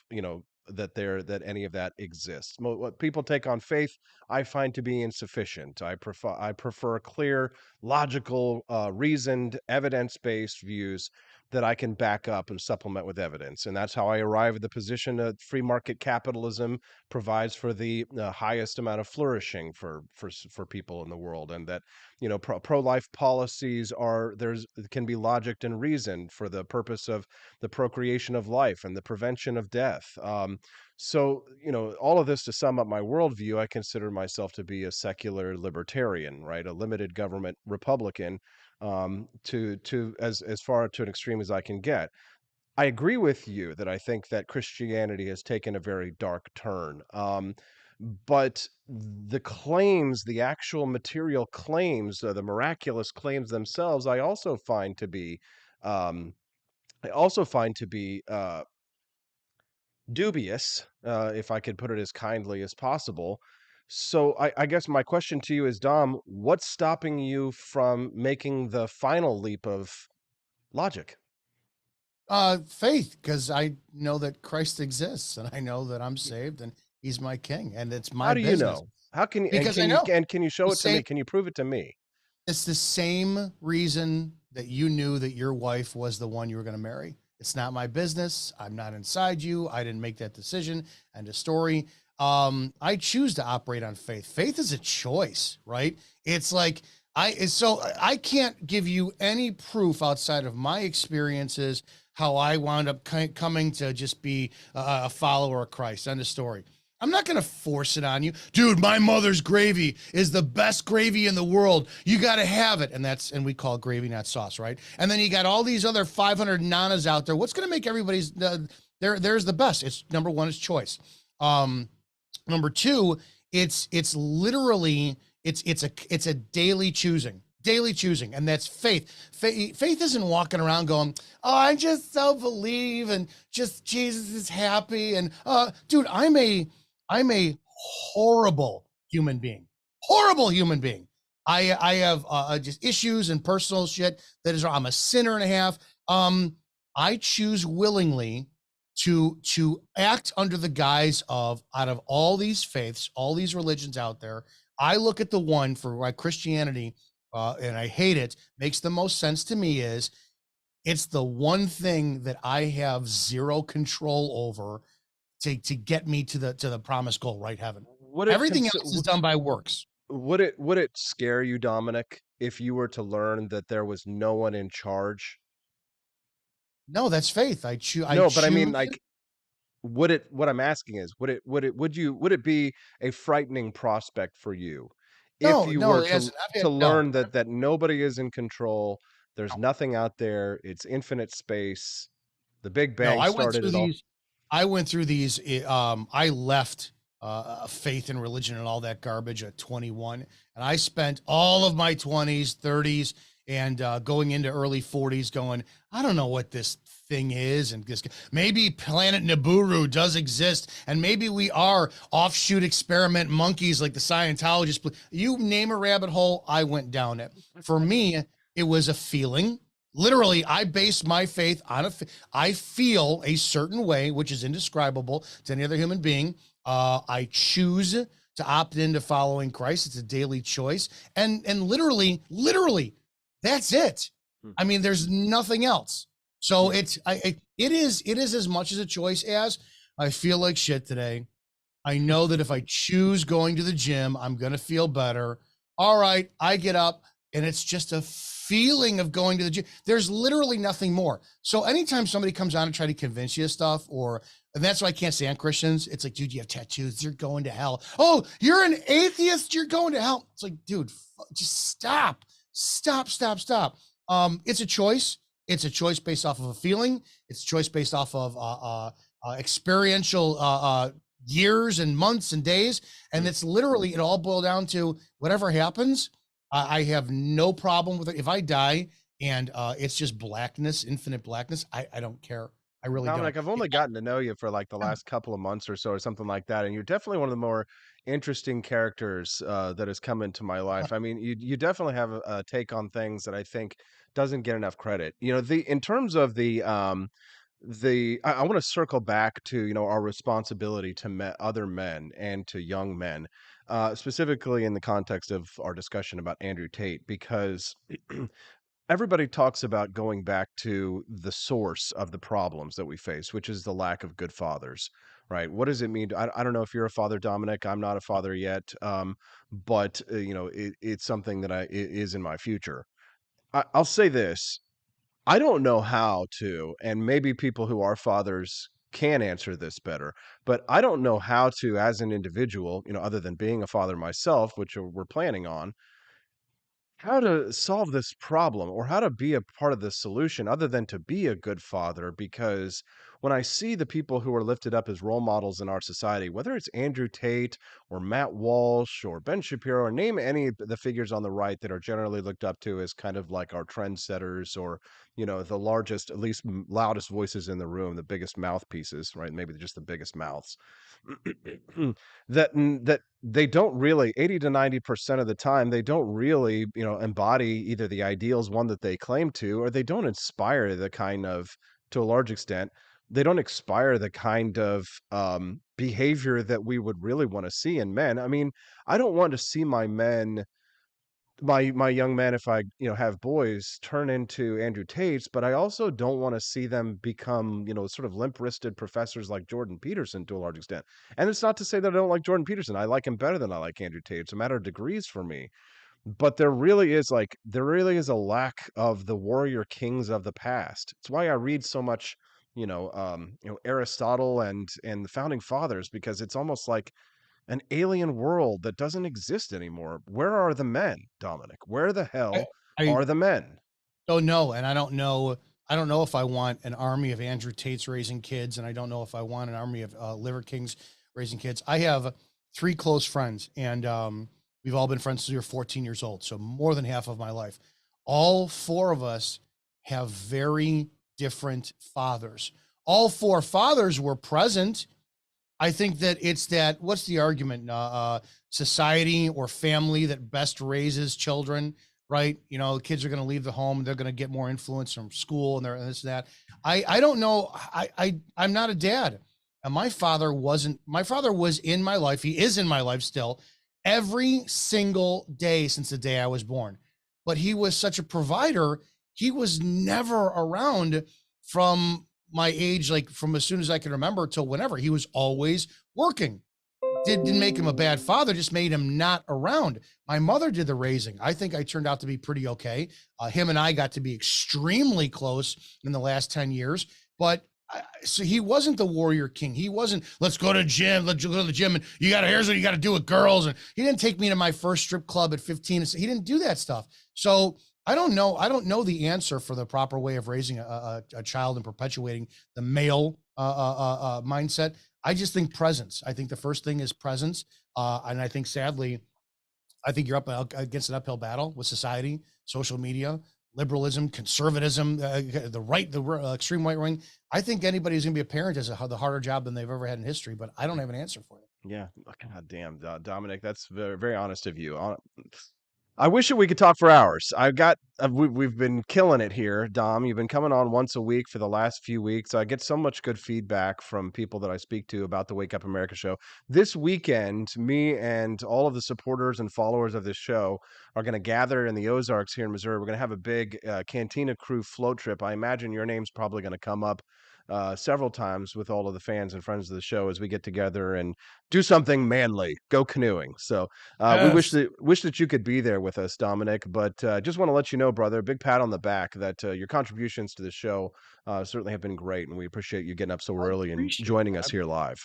that any of that exists. What people take on faith, I find to be insufficient. I prefer clear, logical, reasoned, evidence-based views that I can back up and supplement with evidence. And that's how I arrive at the position that free market capitalism provides for the highest amount of flourishing for people in the world, and that pro-life policies can be logicked and reasoned for the purpose of the procreation of life and the prevention of death. So, all of this to sum up my worldview, I consider myself to be a secular libertarian, right? A limited government Republican, as far to an extreme as I can get. I agree with you that I think that Christianity has taken a very dark turn. But the actual material claims, the miraculous claims themselves, I also find to be dubious, if I could put it as kindly as possible. So I guess my question to you is, Dom, what's stopping you from making the final leap of logic? Faith, because I know that Christ exists, and I know that I'm saved, and He's my King, and it's my business. How do you know? How can you? Because I know. Can you show it to me? Can you prove it to me? It's the same reason that you knew that your wife was the one you were going to marry. It's not my business. I'm not inside you. I didn't make that decision. End of story. I choose to operate on faith. Faith is a choice, right? It's like I can't give you any proof outside of my experiences how I wound up coming to just be a follower of Christ. End of story. I'm not going to force it on you. Dude, my mother's gravy is the best gravy in the world. You got to have it. And we call it gravy, not sauce, right? And then you got all these other 500 nanas out there. What's going to make everybody's, there's the best. It's number one is choice. Number two, it's literally, it's a daily choosing. And that's faith. Faith isn't walking around going, oh, I just so believe and just Jesus is happy. And dude, I'm a horrible human being. I have just issues and personal shit that is wrong. I'm a sinner and a half. I choose willingly to act under the guise of, out of all these faiths, all these religions out there, I look at the one for why Christianity, and I hate it, makes the most sense to me is it's the one thing that I have zero control over to get me to the promised goal, right? Heaven. Everything else is done by works. Would it scare you, Dominic, if you were to learn that there was no one in charge? No, that's faith. No, but I mean, like, what I'm asking is, would it be a frightening prospect for you if you were to learn that nobody is in control, there's nothing out there, it's infinite space, the Big Bang started it all? I went through these. I left faith and religion and all that garbage at 21, and I spent all of my 20s, 30s, and going into early 40s going, I don't know what this thing is, and this, maybe planet Nibiru does exist, and maybe we are offshoot experiment monkeys like the Scientologists. You name a rabbit hole, I went down it. For me, it was a feeling. Literally, I base my faith on I feel a certain way, which is indescribable to any other human being. I choose to opt into following Christ. It's a daily choice. And literally, that's it. I mean, there's nothing else. So it is as much as a choice as I feel like shit today. I know that if I choose going to the gym, I'm going to feel better. All right, I get up, and it's just a feeling of going to the gym. There's literally nothing more. So anytime somebody comes on and try to convince you of stuff, and that's why I can't stand Christians. It's like, dude, you have tattoos, you're going to hell. Oh, you're an atheist, you're going to hell. It's like, dude, just stop. It's a choice. It's a choice based off of a feeling. It's a choice based off of experiential years and months and days. And it's literally, it all boiled down to whatever happens. I have no problem with it. If I die and it's just blackness, infinite blackness, I don't care. I really don't. Like, I've only gotten to know you for like the last couple of months or so, or something like that, and you're definitely one of the more interesting characters that has come into my life. I mean, you definitely have a take on things that I think doesn't get enough credit. You know, in terms of I want to circle back to, you know, our responsibility to other men and to young men, specifically in the context of our discussion about Andrew Tate, because everybody talks about going back to the source of the problems that we face, which is the lack of good fathers, right? What does it mean? I don't know if you're a father, Dominic. I'm not a father yet, but you know, it's something that is in my future. I'll say this. I don't know how to, and maybe people who are fathers can answer this better, but I don't know how to, as an individual, you know, other than being a father myself, which we're planning on, how to solve this problem or how to be a part of the solution other than to be a good father. Because when I see the people who are lifted up as role models in our society, whether it's Andrew Tate or Matt Walsh or Ben Shapiro, or name any of the figures on the right that are generally looked up to as kind of like our trendsetters, or, you know, the largest, at least loudest voices in the room, the biggest mouthpieces, right? Maybe just the biggest mouths. that they don't really, 80 to 90% of the time, they don't really, you know, embody either the ideals, one, that they claim to, or they don't inspire the kind of, to a large extent, they don't inspire the kind of behavior that we would really want to see in men. I mean, I don't want to see my young men, if I, you know, have boys, turn into Andrew Tates, but I also don't want to see them become, you know, sort of limp-wristed professors like Jordan Peterson to a large extent. And it's not to say that I don't like Jordan Peterson. I like him better than I like Andrew Tate. It's a matter of degrees for me. But there really is a lack of the warrior kings of the past. It's why I read so much, Aristotle and the founding fathers, because it's almost like an alien world that doesn't exist anymore. Where are the men, Dominic? Where the hell are the men? Oh, no. And I don't know if I want an army of Andrew Tates raising kids, and I don't know if I want an army of Liver Kings raising kids. I have 3 close friends, and we've all been friends since we were 14 years old, so more than half of my life. All 4 of us have very different fathers. All 4 fathers were present. I think that it's that, what's the argument? Society or family that best raises children, right? You know, kids are going to leave the home. They're going to get more influence from school and this and that. I don't know. I'm not a dad. And my father was in my life. He is in my life still. every single day since the day I was born. But he was such a provider. He was never around from my age, like from as soon as I can remember till whenever. He was always working. Didn't make him a bad father, just made him not around. My mother did the raising. I think I turned out to be pretty okay. Him and I got to be extremely close in the last 10 years, but so he wasn't the warrior king. He wasn't, let's go to the gym. Let's go to the gym. And here's what you got to do with girls. And he didn't take me to my first strip club at 15. He didn't do that stuff. So I don't know. I don't know the answer for the proper way of raising a child and perpetuating the male mindset. I just think presence. I think the first thing is presence. And I think sadly, you're up against an uphill battle with society, social media, liberalism, conservatism, the extreme right wing. I think anybody who's going to be a parent has the harder job than they've ever had in history, but I don't have an answer for you. Yeah. God damn, Dominic, that's very, very honest of you. I wish that we could talk for hours. We've been killing it here, Dom. You've been coming on once a week for the last few weeks. I get so much good feedback from people that I speak to about the Wake Up America show. This weekend, me and all of the supporters and followers of this show are going to gather in the Ozarks here in Missouri. We're going to have a big Cantina Crew float trip. I imagine your name's probably going to come up several times with all of the fans and friends of the show as we get together and do something manly, go canoeing. So we wish that you could be there with us, Dominic, but just want to let you know, brother, big pat on the back that your contributions to the show certainly have been great. And we appreciate you getting up so early and joining us here live.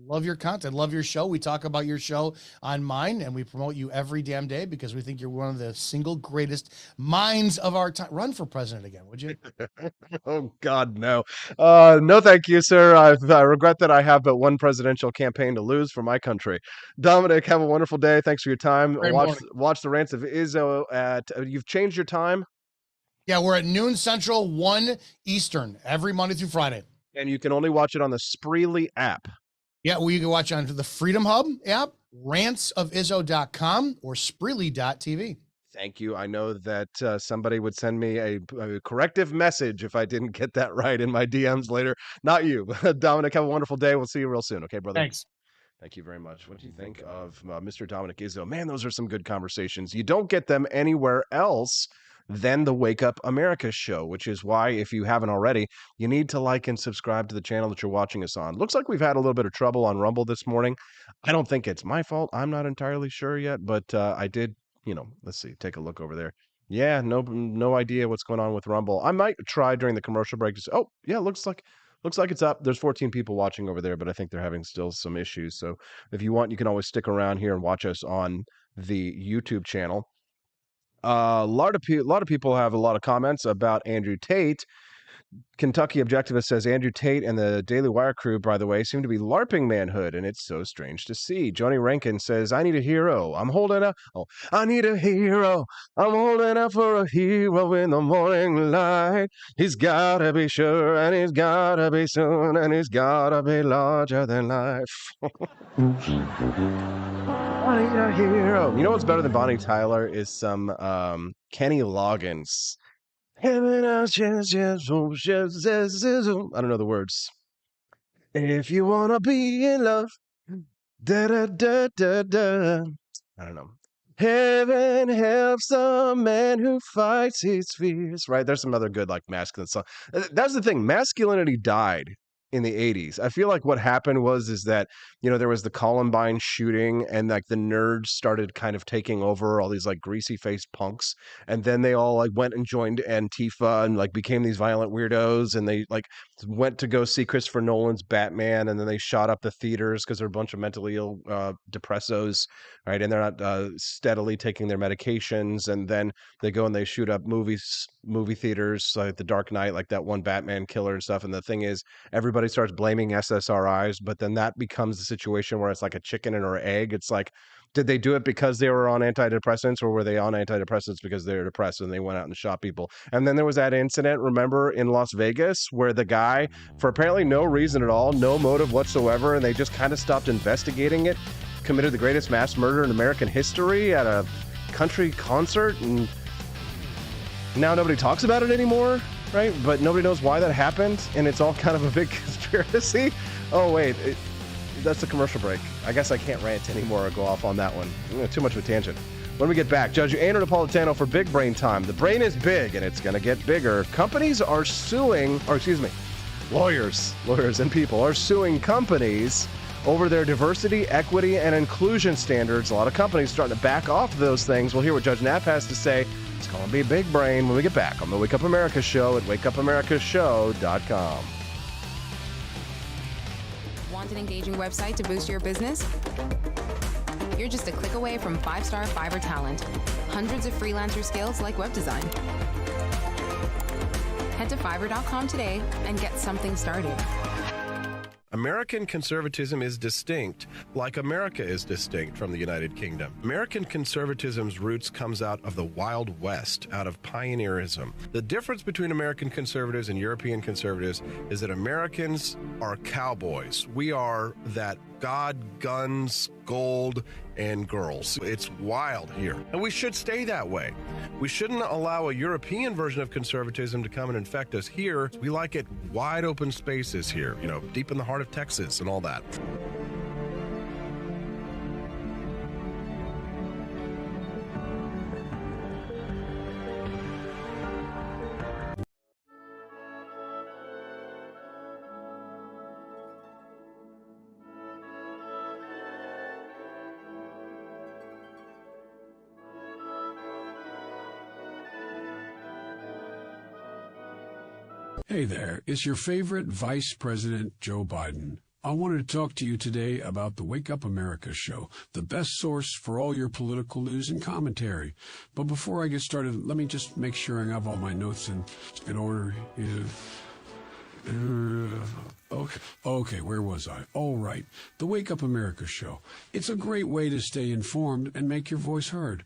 Love your content. Love your show. We talk about your show on mine, and we promote you every damn day because we think you're one of the single greatest minds of our time. Run for president again, would you? Oh, God, no. No, thank you, sir. I regret that I have but one presidential campaign to lose for my country. Dominic, have a wonderful day. Thanks for your time. Watch the Rants of Izzo you've changed your time? Yeah, we're at noon Central, 1 Eastern, every Monday through Friday. And you can only watch it on the Spreely app. Yeah, well, you can watch on the Freedom Hub app, rantsofizzo.com, or Spreely.tv. Thank you. I know that somebody would send me a corrective message if I didn't get that right in my DMs later. Not you. Dominic, have a wonderful day. We'll see you real soon. Okay, brother? Thanks. Thank you very much. What do you think of Mr. Dominic Izzo? Man, those are some good conversations. You don't get them anywhere else than the Wake Up America show, which is why, if you haven't already, you need to like and subscribe to the channel that you're watching us on. Looks like we've had a little bit of trouble on Rumble this morning. I don't think it's my fault. I'm not entirely sure yet, but I did, let's see, take a look over there. Yeah, no idea what's going on with Rumble. I might try during the commercial break. Oh, yeah, looks like it's up. There's 14 people watching over there, but I think they're having still some issues. So if you want, you can always stick around here and watch us on the YouTube channel. A lot of people have a lot of comments about Andrew Tate. Kentucky Objectivist says Andrew Tate and the Daily Wire crew, by the way, seem to be LARPing manhood, and it's so strange to see. Johnny Rankin says, I need a hero. I'm holding up. Oh, I need a hero. I'm holding up for a hero in the morning light. He's got to be sure, and he's got to be soon, and he's got to be larger than life. I need a hero. You know what's better than Bonnie Tyler is some Kenny Loggins. I don't know the words. If you wanna be in love, da da da da da. I don't know. Heaven helps the man who fights his fears. Right? There's some other good masculine song. That's the thing. Masculinity died in the 80s. I feel like what happened is that, there was the Columbine shooting and the nerds started kind of taking over, all these greasy faced punks. And then they all went and joined Antifa and became these violent weirdos. And they went to go see Christopher Nolan's Batman. And then they shot up the theaters because they're a bunch of mentally ill depressos, right? And they're not steadily taking their medications. And then they go and they shoot up movie theaters like The Dark Knight, like that one Batman killer and stuff. And the thing is, everybody starts blaming SSRIs, but then that becomes the situation where it's like a chicken and or egg. It's like, did they do it because they were on antidepressants, or were they on antidepressants because they were depressed and they went out and shot people? And then there was that incident, remember, in Las Vegas, where the guy, for apparently no reason at all, no motive whatsoever, and they just kind of stopped investigating it, committed the greatest mass murder in American history at a country concert, and now nobody talks about it anymore, right? But nobody knows why that happened, and it's all kind of a big conspiracy. Oh, wait. that's the commercial break. I guess I can't rant anymore or go off on that one. Too much of a tangent. When we get back, Judge Andrew Napolitano for Big Brain Time. The brain is big, and it's going to get bigger. Companies are suing, lawyers and people are suing companies over their diversity, equity, and inclusion standards. A lot of companies starting to back off those things. We'll hear what Judge Knapp has to say. It's going to be Big Brain when we get back on the Wake Up America Show at wakeupAmericaShow.com. Want an engaging website to boost your business? You're just a click away from 5-star Fiverr talent. Hundreds of freelancer skills like web design. Head to Fiverr.com today and get something started. American conservatism is distinct, like America is distinct from the United Kingdom. American conservatism's roots comes out of the Wild West, out of pioneerism. The difference between American conservatives and European conservatives is that Americans are cowboys. We are that God, guns, gold, and girls. It's wild here, and we should stay that way. We shouldn't allow a European version of conservatism to come and infect us here. We like it wide open spaces here, deep in the heart of Texas and all that. Hey there, it's your favorite Vice President, Joe Biden. I wanted to talk to you today about the Wake Up America Show, the best source for all your political news and commentary. But before I get started, let me just make sure I have all my notes in order. Okay, where was I? All right, the Wake Up America Show. It's a great way to stay informed and make your voice heard.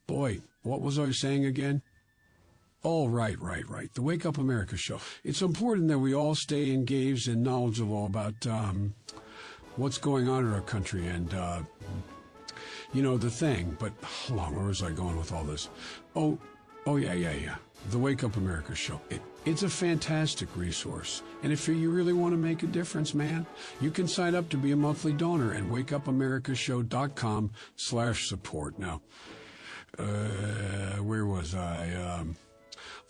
Boy, what was I saying again? Oh, right. The Wake Up America Show. It's important that we all stay engaged and knowledgeable about what's going on in our country and, the thing. But hold on, where was I going with all this? Oh, yeah. The Wake Up America Show. It's a fantastic resource. And if you really want to make a difference, man, you can sign up to be a monthly donor at wakeupAmericaShow.com/support. Now, where was I?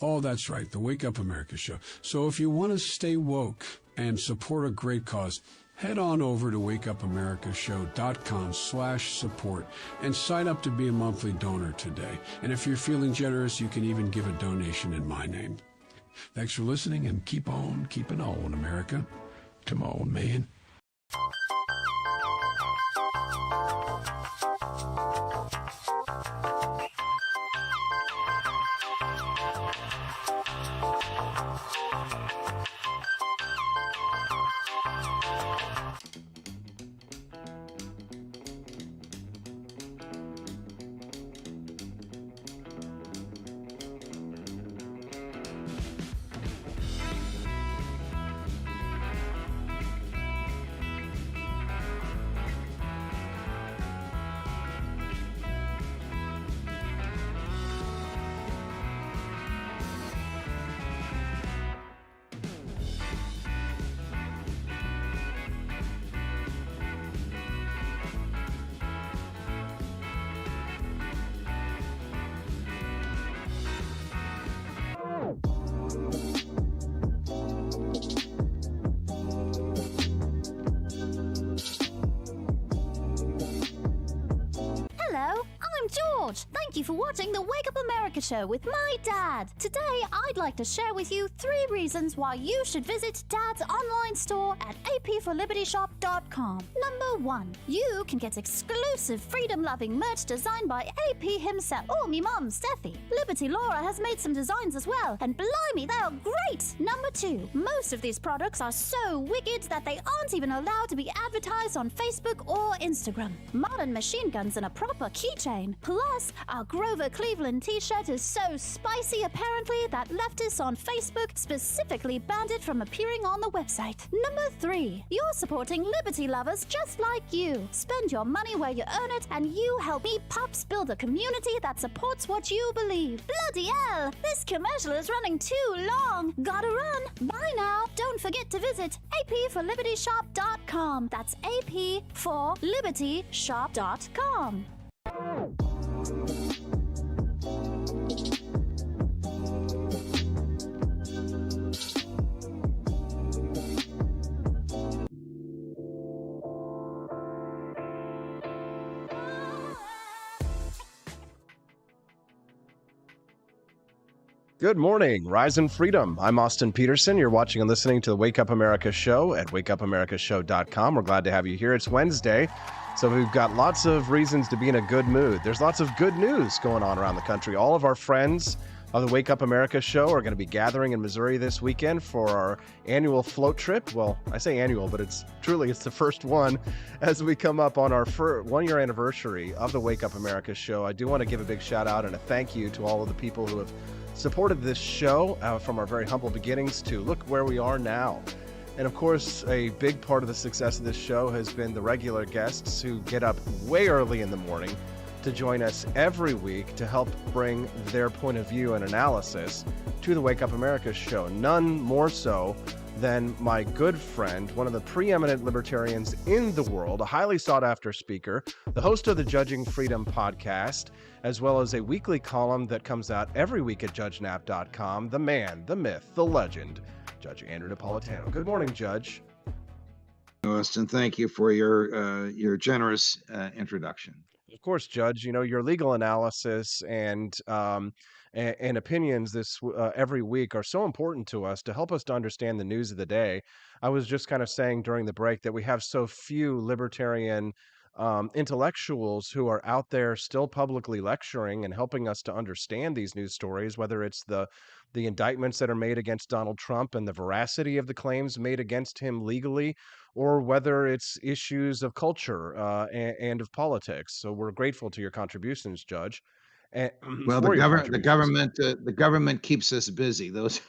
Oh, that's right, the Wake Up America Show. So if you want to stay woke and support a great cause, head on over to wakeupAmericaShow.com/support and sign up to be a monthly donor today. And if you're feeling generous, you can even give a donation in my name. Thanks for listening, and keep on keeping on, America. Come on, man. Thank you for watching the Wake Up America Show with my dad. Today, I'd like to share with you 3 reasons why you should visit Dad's online store at apforlibertyshop.com. Number 1, you can get exclusive freedom-loving merch designed by AP himself, or me mum, Steffi. Liberty Laura has made some designs as well, and blimey, they are great! Number 2, most of these products are so wicked that they aren't even allowed to be advertised on Facebook or Instagram. Modern machine guns and a proper keychain. Plus, our Grover Cleveland t-shirt is so spicy apparently that leftists on Facebook specifically banned it from appearing on the website. Number 3. You're supporting liberty lovers just like you. Spend your money where you earn it and you help me pups build a community that supports what you believe. Bloody hell! This commercial is running too long. Gotta run. Bye now. Don't forget to visit apforlibertyshop.com. That's apforlibertyshop.com. Good morning, Rise and Freedom. I'm Austin Peterson. You're watching and listening to the Wake Up America show at wakeupAmericaShow.com. We're glad to have you here. It's Wednesday, so we've got lots of reasons to be in a good mood. There's lots of good news going on around the country. All of our friends of the Wake Up America show are going to be gathering in Missouri this weekend for our annual float trip. Well, I say annual, but it's the first one as we come up on our 1-year anniversary of the Wake Up America show. I do want to give a big shout out and a thank you to all of the people who have supported this show from our very humble beginnings to look where we are now. And of course, a big part of the success of this show has been the regular guests who get up way early in the morning to join us every week to help bring their point of view and analysis to the Wake Up America show. None more so than my good friend, one of the preeminent libertarians in the world, a highly sought after speaker, the host of the Judging Freedom podcast, as well as a weekly column that comes out every week at judgenap.com, the man, the myth, the legend, Judge Andrew Napolitano. Good morning, Judge. Austin, thank you for your generous introduction. Of course, Judge, your legal analysis and opinions every week are so important to us to help us to understand the news of the day. I was just kind of saying during the break that we have so few libertarian intellectuals who are out there still publicly lecturing and helping us to understand these news stories, whether it's the indictments that are made against Donald Trump and the veracity of the claims made against him legally, or whether it's issues of culture and of politics. So we're grateful to your contributions, Judge. Well, the government keeps us busy. Those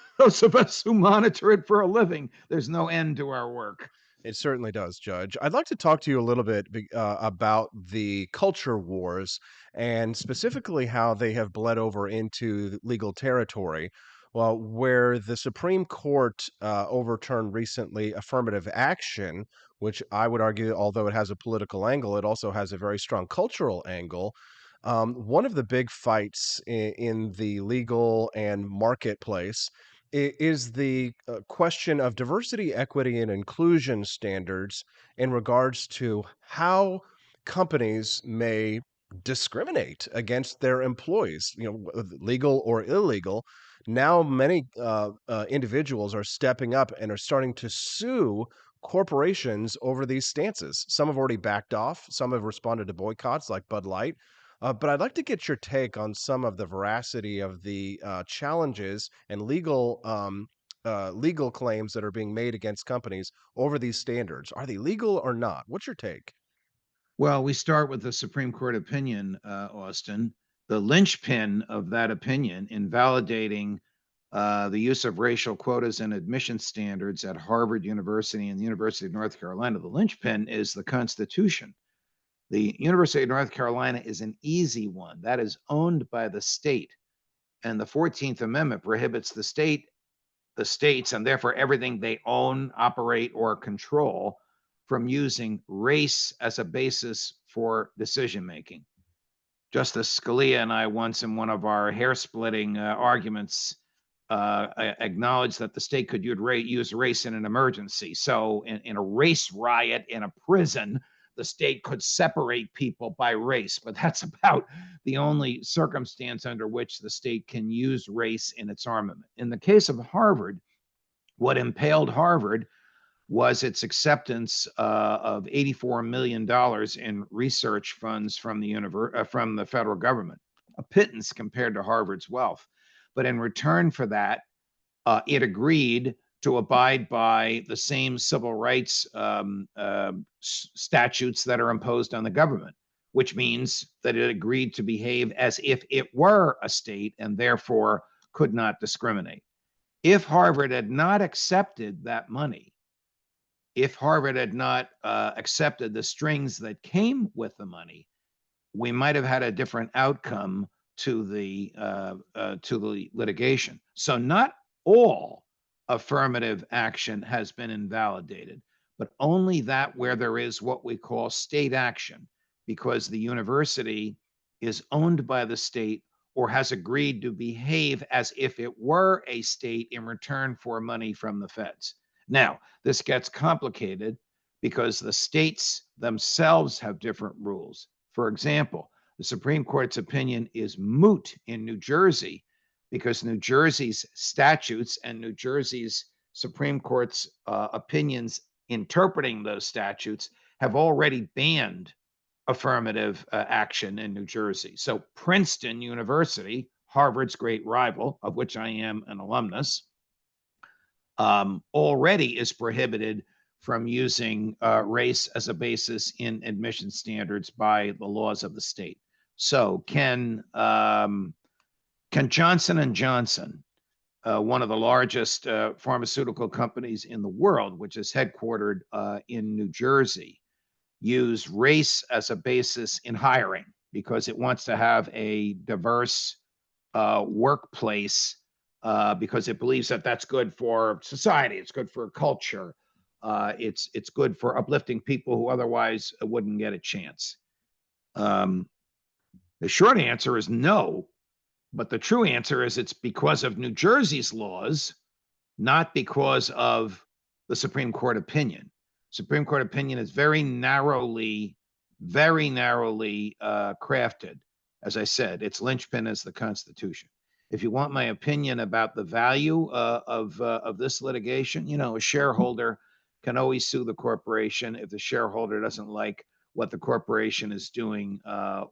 of us who monitor it for a living, there's no end to our work. It certainly does, Judge. I'd like to talk to you a little bit about the culture wars and specifically how they have bled over into legal territory. Well, where the Supreme Court overturned recently affirmative action, which I would argue, although it has a political angle, it also has a very strong cultural angle. One of the big fights in the legal and marketplace is the question of diversity, equity, and inclusion standards in regards to how companies may discriminate against their employees, legal or illegal. Now, many individuals are stepping up and are starting to sue corporations over these stances. Some have already backed off. Some have responded to boycotts like Bud Light. But I'd like to get your take on some of the veracity of the challenges and legal claims that are being made against companies over these standards. Are they legal or not? What's your take? Well, we start with the Supreme Court opinion, Austin. The linchpin of that opinion invalidating the use of racial quotas and admission standards at Harvard University and the University of North Carolina. The linchpin is the Constitution. The University of North Carolina is an easy one. That is owned by the state. And the 14th Amendment prohibits the states, and therefore everything they own, operate, or control from using race as a basis for decision-making. Justice Scalia and I once in one of our hair-splitting arguments acknowledged that the state could use race in an emergency. So in a race riot in a prison, the state could separate people by race, but that's about the only circumstance under which the state can use race in its armament. In the case of Harvard, what impaled Harvard was its acceptance of $84 million in research funds from the federal government, a pittance compared to Harvard's wealth. But in return for that, it agreed to abide by the same civil rights statutes that are imposed on the government. which means that it agreed to behave as if it were a state and therefore could not discriminate. If Harvard had not accepted that money, if Harvard had not accepted the strings that came with the money, we might have had a different outcome to the litigation. So not all affirmative action has been invalidated, but only that where there is what we call state action, because the university is owned by the state or has agreed to behave as if it were a state in return for money from the feds. Now, this gets complicated because the states themselves have different rules. For example, the Supreme Court's opinion is moot in New Jersey because New Jersey's statutes and New Jersey's Supreme Court's opinions interpreting those statutes have already banned affirmative action in New Jersey. So Princeton University, Harvard's great rival, of which I am an alumnus, already is prohibited from using race as a basis in admission standards by the laws of the state. So can Johnson & Johnson, one of the largest pharmaceutical companies in the world, which is headquartered in New Jersey, use race as a basis in hiring because it wants to have a diverse workplace because it believes that that's good for society, it's good for culture, it's good for uplifting people who otherwise wouldn't get a chance. The short answer is no, but the true answer is it's because of New Jersey's laws, not because of the Supreme Court opinion. Supreme Court opinion is very narrowly crafted. As I said, its linchpin is the Constitution. If you want my opinion about the value of this litigation, you know, a shareholder can always sue the corporation if the shareholder doesn't like what the corporation is doing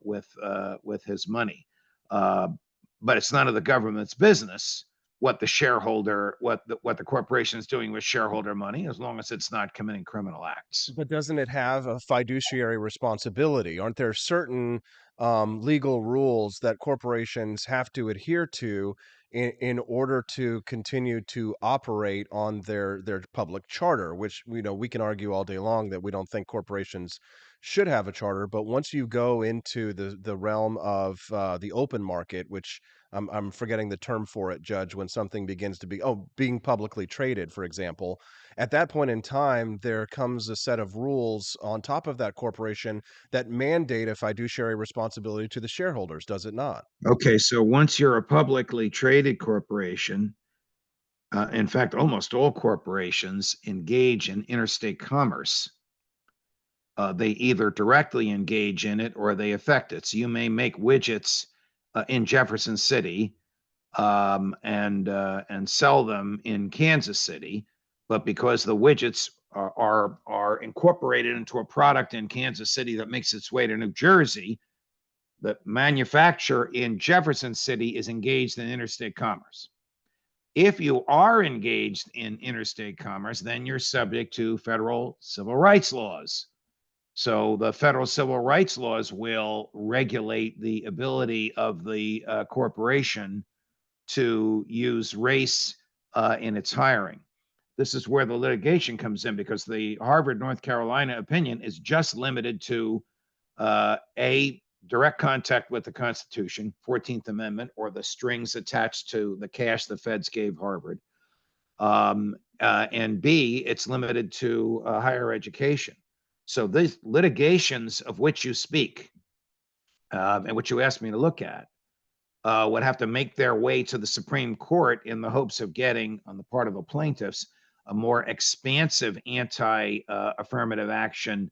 with his money. But it's none of the government's business what the shareholder, what the corporation is doing with shareholder money, as long as it's not committing criminal acts. But doesn't it have a fiduciary responsibility? Aren't there certain legal rules that corporations have to adhere to in order to continue to operate on their public charter? Which, you know, we can argue all day long that we don't think corporations should have a charter, but once you go into the realm of the open market, which I'm forgetting the term for it, Judge, when something begins to be being publicly traded, for example, at that point in time, there comes a set of rules on top of that corporation that mandate a fiduciary responsibility to the shareholders, does it not? Okay, so once you're a publicly traded corporation, in fact, almost all corporations engage in interstate commerce. They either directly engage in it or they affect it. So you may make widgets in Jefferson City and sell them in Kansas City, but because the widgets are incorporated into a product in Kansas City that makes its way to New Jersey, the manufacturer in Jefferson City is engaged in interstate commerce. If you are engaged in interstate commerce, then you're subject to federal civil rights laws. So the federal civil rights laws will regulate the ability of the corporation to use race in its hiring. This is where the litigation comes in because the Harvard, North Carolina opinion is just limited to a direct contact with the Constitution, 14th Amendment, or the strings attached to the cash the feds gave Harvard. And B, it's limited to higher education. So these litigations of which you speak and which you asked me to look at would have to make their way to the Supreme Court in the hopes of getting, on the part of the plaintiffs, a more expansive anti-affirmative action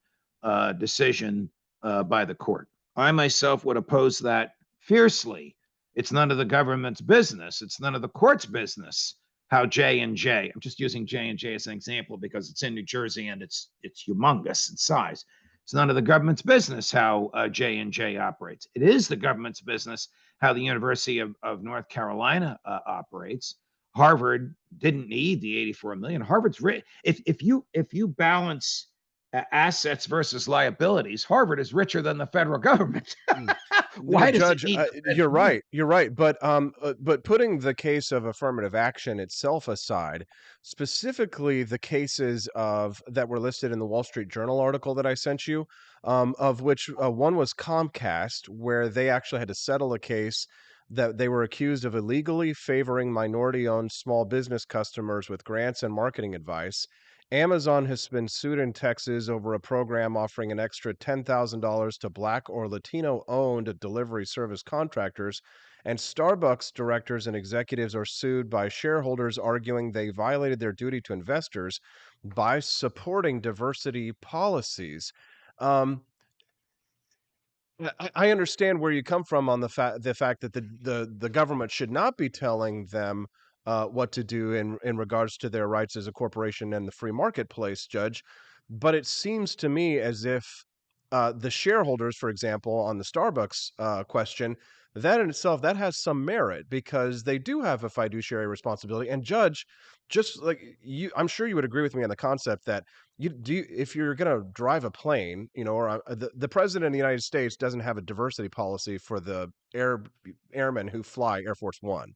decision by the court. I myself would oppose that fiercely. It's none of the government's business. It's none of the court's business how J&J, I'm just using J&J as an example because it's in New Jersey and it's humongous in size. It's none of the government's business how J&J operates. It is the government's business how the University of North Carolina operates. Harvard didn't need the $84 million. Harvard's rich. If you balance assets versus liabilities, Harvard is richer than the federal government. Why No, does it Judge, need to you're spend money? right. You're right. But putting the case of affirmative action itself aside, specifically the cases of that were listed in the Wall Street Journal article that I sent you, of which one was Comcast, where they actually had to settle a case that they were accused of illegally favoring minority-owned small business customers with grants and marketing advice. Amazon has been sued in Texas over a program offering an extra $10,000 to Black or Latino owned delivery service contractors. And Starbucks directors and executives are sued by shareholders arguing they violated their duty to investors by supporting diversity policies. Um, I understand where you come from on the fact that the government should not be telling them what to do in regards to their rights as a corporation and the free marketplace, Judge. But it seems to me as if the shareholders, for example, on the Starbucks question, that in itself that has some merit because they do have a fiduciary responsibility. And Judge, just like you, I'm sure you would agree with me on the concept that if you're going to drive a plane, or the president of the United States doesn't have a diversity policy for the airmen who fly Air Force One,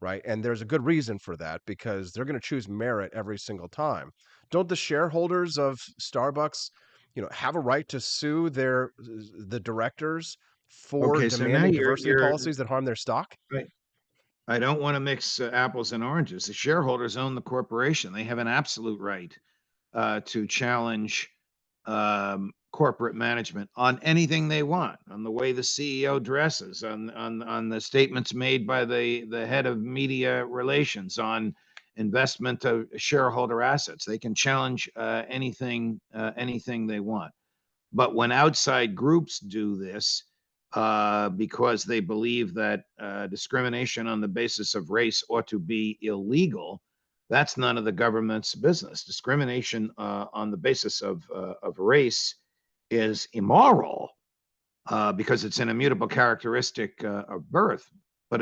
right? And there's a good reason for that because they're going to choose merit every single time. Don't the shareholders of Starbucks, have a right to sue the directors for Okay, so now demanding diversity you're policies that harm their stock? right. I don't want to mix apples and oranges. The shareholders own the corporation. They have an absolute right to challenge corporate management on anything they want, on the way the CEO dresses, on the statements made by the head of media relations, on investment of shareholder assets. They can challenge anything they want. But when outside groups do this, because they believe that discrimination on the basis of race ought to be illegal, that's none of the government's business. Discrimination on the basis of race is immoral because it's an immutable characteristic of birth. But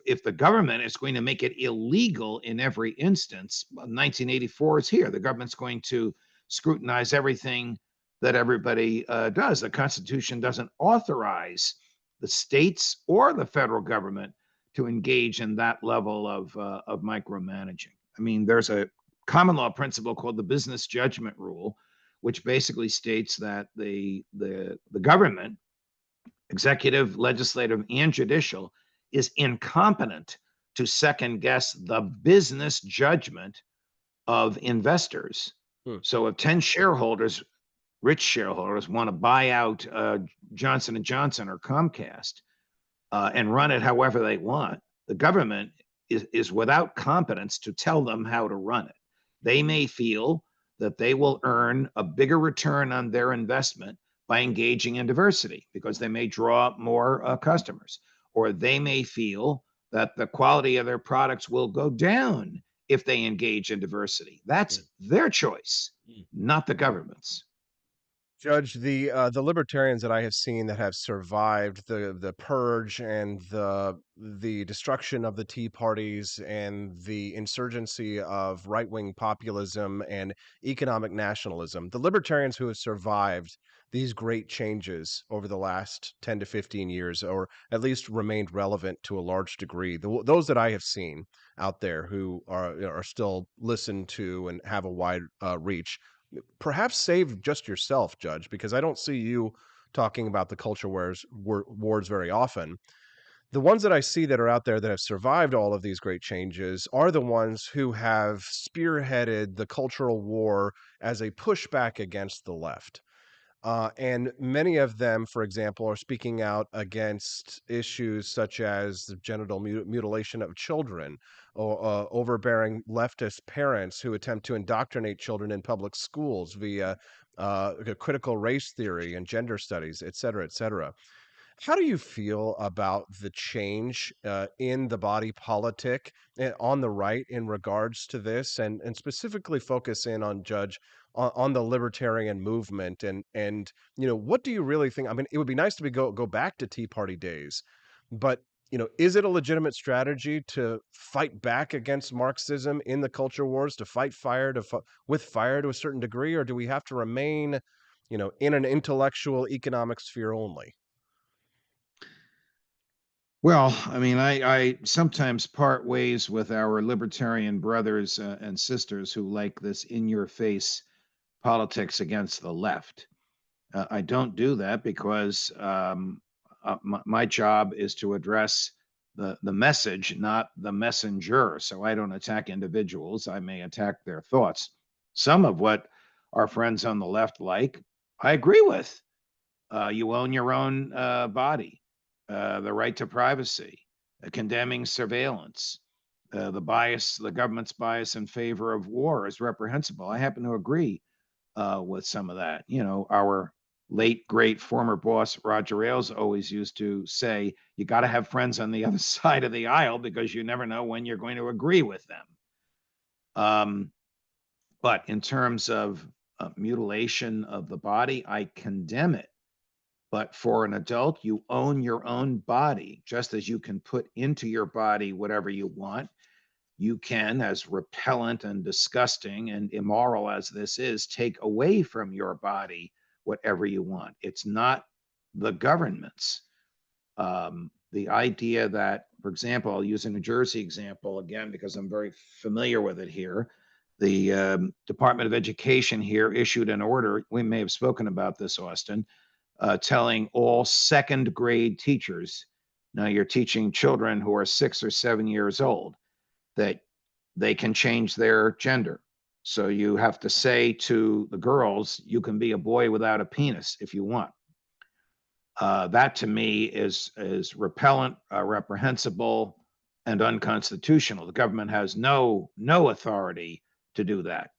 if the government is going to make it illegal in every instance, 1984 is here. The government's going to scrutinize everything that everybody does. The Constitution doesn't authorize the states or the federal government to engage in that level of micromanaging. I mean, there's a common law principle called the business judgment rule, which basically states that the government, executive, legislative, and judicial, is incompetent to second guess the business judgment of investors. So if 10 shareholders, rich shareholders, want to buy out Johnson & Johnson or Comcast and run it however they want, the government is without competence to tell them how to run it. They may feel that they will earn a bigger return on their investment by engaging in diversity because they may draw more customers, or they may feel that the quality of their products will go down if they engage in diversity. That's their choice, not the government's. Judge, the libertarians that I have seen that have survived the purge and the destruction of the Tea Parties and the insurgency of right-wing populism and economic nationalism, the libertarians who have survived these great changes over the last 10 to 15 years, or at least remained relevant to a large degree, those that I have seen out there who are still listened to and have a wide reach, perhaps save just yourself, Judge, because I don't see you talking about the culture wars very often. The ones that I see that are out there that have survived all of these great changes are the ones who have spearheaded the cultural war as a pushback against the left. And many of them, for example, are speaking out against issues such as the genital mutilation of children or overbearing leftist parents who attempt to indoctrinate children in public schools via critical race theory and gender studies, et cetera, et cetera. How do you feel about the change in the body politic on the right in regards to this, and specifically focus in on Judge on the libertarian movement and what do you really think? I mean, it would be nice to go back to Tea Party days, but is it a legitimate strategy to fight back against Marxism in the culture wars, to fight fire with fire to a certain degree, or do we have to remain, in an intellectual economic sphere only? Well, I mean, I sometimes part ways with our libertarian brothers and sisters who like this in-your-face politics against the left. I don't do that because my job is to address the message, not the messenger. So I don't attack individuals. I may attack their thoughts. Some of what our friends on the left like, I agree with. You own your own body, the right to privacy, condemning surveillance, the government's bias in favor of war is reprehensible. I happen to agree with some of that. Our late great former boss Roger Ailes always used to say, "You got to have friends on the other side of the aisle because you never know when you're going to agree with them." But in terms of mutilation of the body, I condemn it. But for an adult, you own your own body, just as you can put into your body whatever you want. You can, as repellent and disgusting and immoral as this is, take away from your body whatever you want. It's not the government's. The idea that, for example, I'll use a New Jersey example again because I'm very familiar with it here. The Department of Education here issued an order. We may have spoken about this, Austin, telling all second grade teachers, now you're teaching children who are 6 or 7 years old, that they can change their gender. So you have to say to the girls, you can be a boy without a penis if you want. That to me is repellent, reprehensible, and unconstitutional. The government has no authority to do that.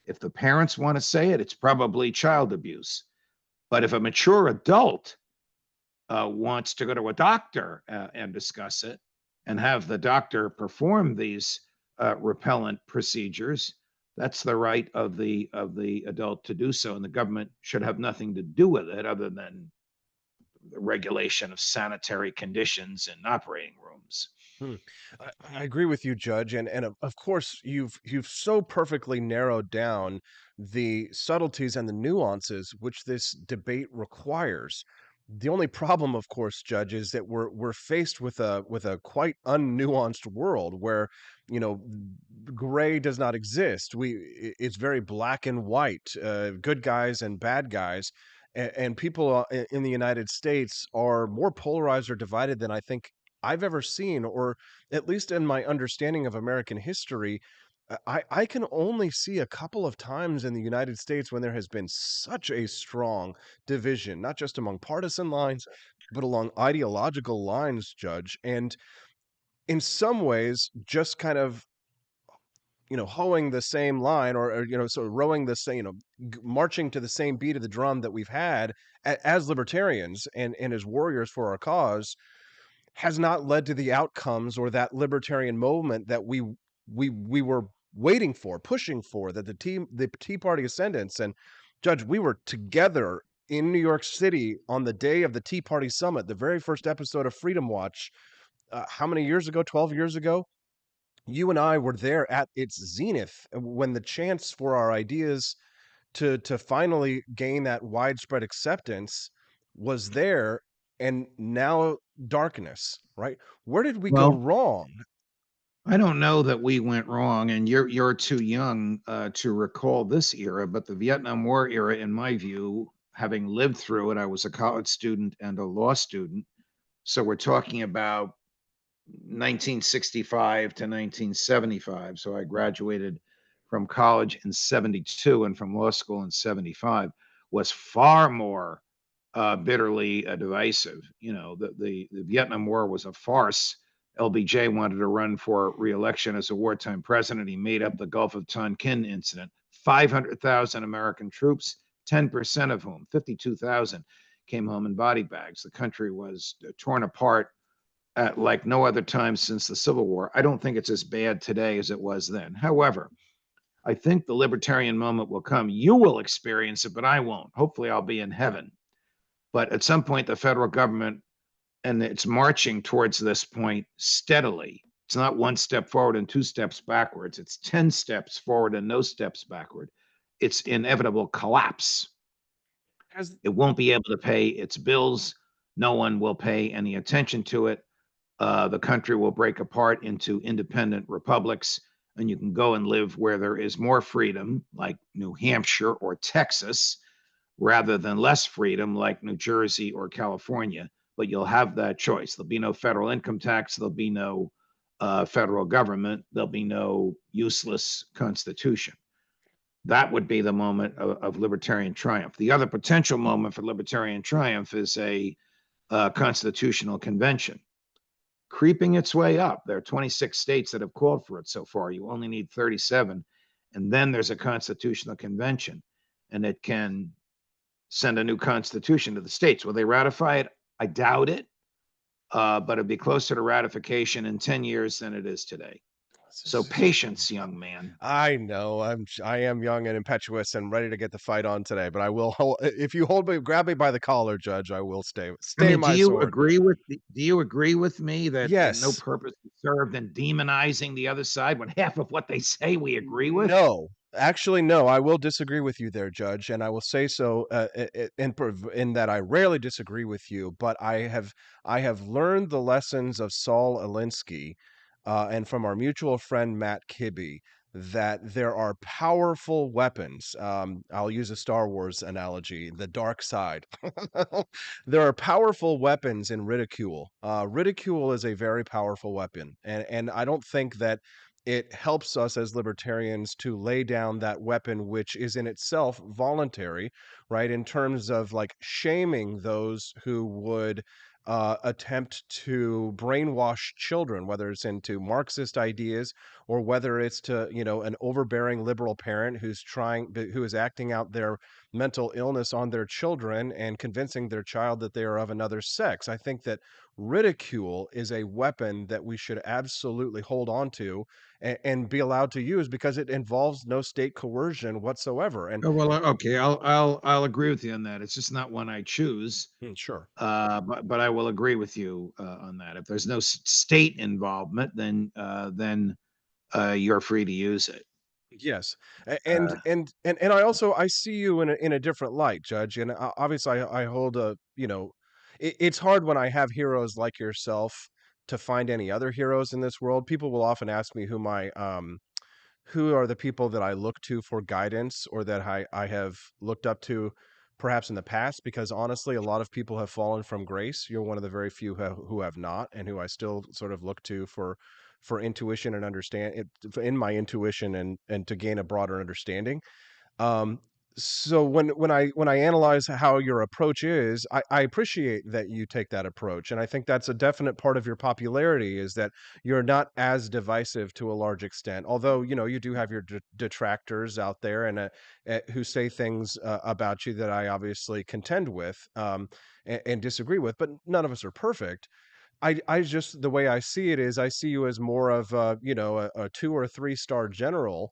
If the parents want to say it, it's probably child abuse. But if a mature adult wants to go to a doctor and discuss it and have the doctor perform these repellent procedures, that's the right of the adult to do so, and the government should have nothing to do with it other than the regulation of sanitary conditions in operating rooms. I agree with you, Judge, and of course you've so perfectly narrowed down the subtleties and the nuances which this debate requires. The only problem, of course, Judge, is that we're faced with a quite unnuanced world where, gray does not exist. It's very black and white, good guys and bad guys, and people in the United States are more polarized or divided than I think I've ever seen, or at least in my understanding of American history. I can only see a couple of times in the United States when there has been such a strong division, not just among partisan lines, but along ideological lines, Judge. And in some ways, just kind of, hoeing the same line or sort of rowing the same, marching to the same beat of the drum that we've had as libertarians and as warriors for our cause has not led to the outcomes or that libertarian movement that we were waiting for, pushing for, that the Tea Party ascendants. And Judge, we were together in New York City on the day of the Tea Party summit, the very first episode of Freedom Watch. How many years ago? 12 years ago? You and I were there at its zenith when the chance for our ideas to finally gain that widespread acceptance was there, and now darkness, right? Where did we go Well, wrong? I don't know that we went wrong, and you're too young to recall this era, but the Vietnam War era, in my view, having lived through it, I was a college student and a law student. So we're talking about 1965 to 1975. So I graduated from college in 72 and from law school in 75, was far more bitterly divisive. The Vietnam War was a farce. LBJ wanted to run for re-election as a wartime president. He made up the Gulf of Tonkin incident. 500,000 American troops, 10% of whom, 52,000, came home in body bags. The country was torn apart at like no other time since the Civil War. I don't think it's as bad today as it was then. However, I think the libertarian moment will come. You will experience it, but I won't. Hopefully, I'll be in heaven. But at some point, the federal government and it's marching towards this point steadily. It's not one step forward and 2 steps backwards. It's 10 steps forward and no steps backward. It's inevitable collapse. It won't be able to pay its bills. No one will pay any attention to it. The country will break apart into independent republics, and you can go and live where there is more freedom, like New Hampshire or Texas, rather than less freedom, like New Jersey or California. But you'll have that choice. There'll be no federal income tax. There'll be no federal government. There'll be no useless constitution. That would be the moment of libertarian triumph. The other potential moment for libertarian triumph is a constitutional convention creeping its way up. There are 26 states that have called for it so far. You only need 37. And then there's a constitutional convention, and it can send a new constitution to the states. Will they ratify it? I doubt it, but it'd be closer to ratification in 10 years than it is today. So patience, young man. I know I am young and impetuous and ready to get the fight on today, but I will if you grab me by the collar, Judge, I will stay my do you sword. agree with me that Yes. no purpose is served in demonizing the other side when half of what they say we agree with? No. Actually, no, I will disagree with you there, Judge, and I will say so in that I rarely disagree with you, but I have learned the lessons of Saul Alinsky and from our mutual friend Matt Kibbe that there are powerful weapons. I'll use a Star Wars analogy, the dark side. There are powerful weapons in ridicule. Ridicule is a very powerful weapon, and I don't think that it helps us as libertarians to lay down that weapon, which is in itself voluntary, right? In terms of like shaming those who would attempt to brainwash children, whether it's into Marxist ideas or whether it's to, an overbearing liberal parent who is acting out their mental illness on their children and convincing their child that they are of another sex. I think that ridicule is a weapon that we should absolutely hold on to and be allowed to use because it involves no state coercion whatsoever. And Oh, well, okay, I'll agree with you on that. It's just not one I choose. Sure. But I will agree with you on that. If there's no state involvement, then you're free to use it. Yes, and I also I see you in a different light, Judge, and obviously I hold it's hard when I have heroes like yourself to find any other heroes in this world. People will often ask me who are the people that I look to for guidance or that I have looked up to perhaps in the past, because honestly, a lot of people have fallen from grace. You're one of the very few who have not, and who I still sort of look to for intuition and understand it in my intuition and to gain a broader understanding. Um, so when I analyze how your approach is, I appreciate that you take that approach, and I think that's a definite part of your popularity is that you're not as divisive to a large extent. Although you do have your detractors out there and who say things about you that I obviously contend with and disagree with, but none of us are perfect. I just the way I see it is I see you as more of a 2 or 3 star general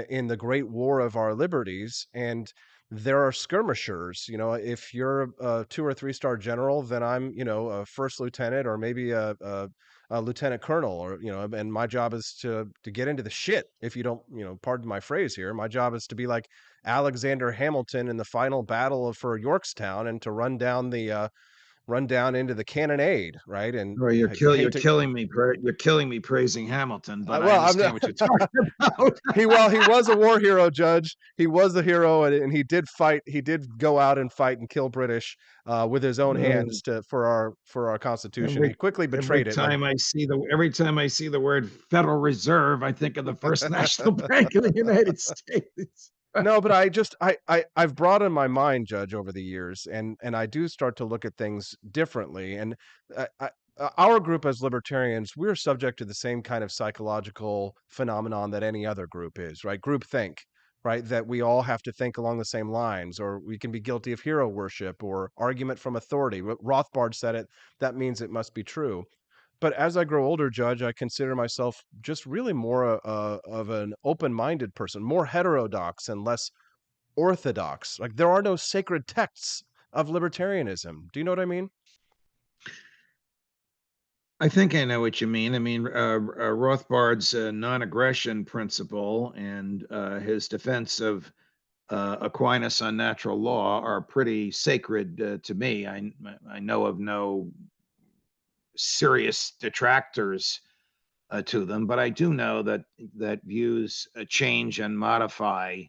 in the great war of our liberties, and there are skirmishers. If you're a 2 or 3 star general, then I'm a first lieutenant or maybe a lieutenant colonel, or and my job is to get into the shit. If you don't pardon my phrase here, my job is to be like Alexander Hamilton in the final battle for Yorktown and to run down into the cannonade, right? And Well, you're killing me. You're killing me praising Hamilton, but I understand what you're talking about. He was a war hero, Judge. He was a hero, and he did fight. He did go out and fight and kill British with his own hands for our Constitution. He quickly betrayed it. Every time I see the word Federal Reserve, I think of the First National Bank of the United States. No, but I've broadened my mind, Judge, over the years, and I do start to look at things differently. And our group as libertarians, we're subject to the same kind of psychological phenomenon that any other group is, right? Groupthink, right? That we all have to think along the same lines, or we can be guilty of hero worship or argument from authority. Rothbard said it. That means it must be true. But as I grow older, Judge, I consider myself just really more of an open-minded person, more heterodox and less orthodox. Like there are no sacred texts of libertarianism. Do you know what I mean? I think I know what you mean. I mean, Rothbard's non-aggression principle and his defense of Aquinas on natural law are pretty sacred to me. I know of no serious detractors to them, but I do know that views change and modify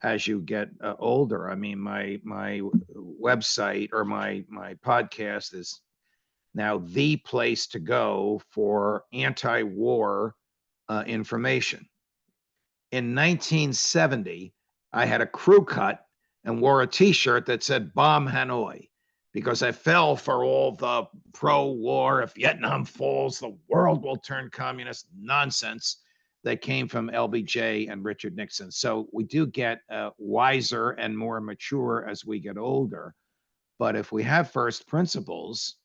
as you get older. I mean, my website or my podcast is now the place to go for anti-war information. In 1970, I had a crew cut and wore a T-shirt that said "Bomb Hanoi" because I fell for all the pro-war, if Vietnam falls, the world will turn communist nonsense that came from LBJ and Richard Nixon. So we do get wiser and more mature as we get older. But if we have first principles,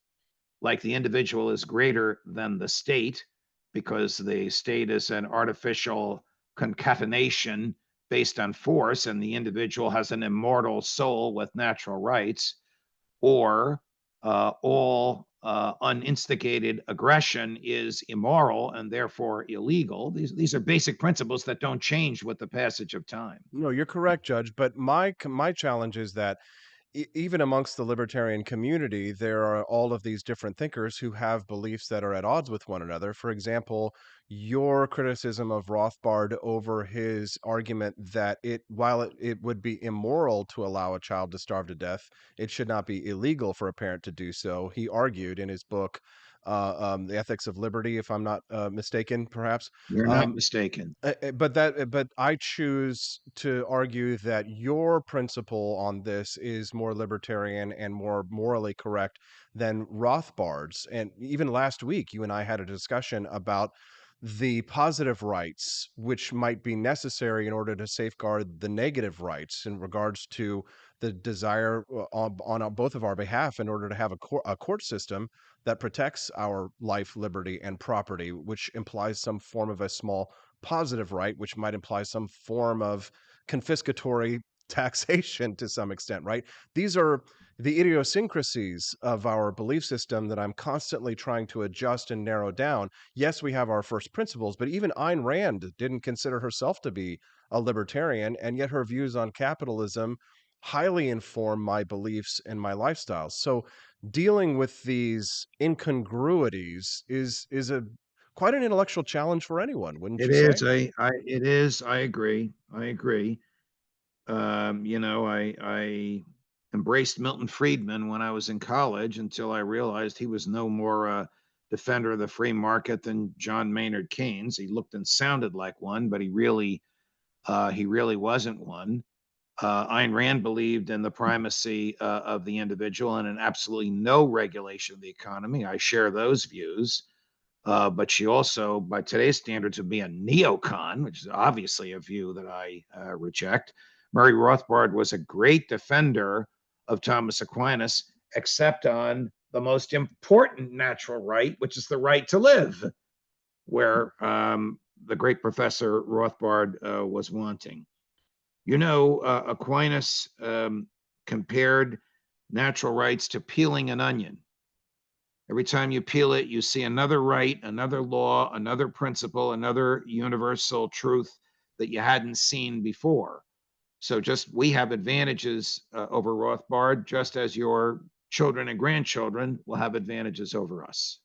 like the individual is greater than the state because the state is an artificial concatenation based on force and the individual has an immortal soul with natural rights, or all uninstigated aggression is immoral and therefore illegal. These are basic principles that don't change with the passage of time. No, you're correct, Judge. But my challenge is that even amongst the libertarian community, there are all of these different thinkers who have beliefs that are at odds with one another. For example, your criticism of Rothbard over his argument that while it would be immoral to allow a child to starve to death, it should not be illegal for a parent to do so. He argued in his book, The Ethics of Liberty, if I'm not mistaken, perhaps. You're not mistaken. But I choose to argue that your principle on this is more libertarian and more morally correct than Rothbard's. And even last week, you and I had a discussion about the positive rights, which might be necessary in order to safeguard the negative rights in regards to the desire on both of our behalf in order to have a court system that protects our life, liberty, and property, which implies some form of a small positive right, which might imply some form of confiscatory taxation to some extent, right? These are the idiosyncrasies of our belief system that I'm constantly trying to adjust and narrow down. Yes, we have our first principles, but even Ayn Rand didn't consider herself to be a libertarian, and yet her views on capitalism highly inform my beliefs and my lifestyles. So dealing with these incongruities is a quite an intellectual challenge for anyone, wouldn't It you say? is. It is. I agree. I agree. I embraced Milton Friedman when I was in college until I realized he was no more a defender of the free market than John Maynard Keynes. He looked and sounded like one, but he really wasn't one. Ayn Rand believed in the primacy of the individual and in absolutely no regulation of the economy. I share those views. But she also, by today's standards, would be a neocon, which is obviously a view that I reject. Murray Rothbard was a great defender of Thomas Aquinas, except on the most important natural right, which is the right to live, where the great Professor Rothbard was wanting. Aquinas compared natural rights to peeling an onion. Every time you peel it, you see another right, another law, another principle, another universal truth that you hadn't seen before. So we have advantages over Rothbard, just as your children and grandchildren will have advantages over us.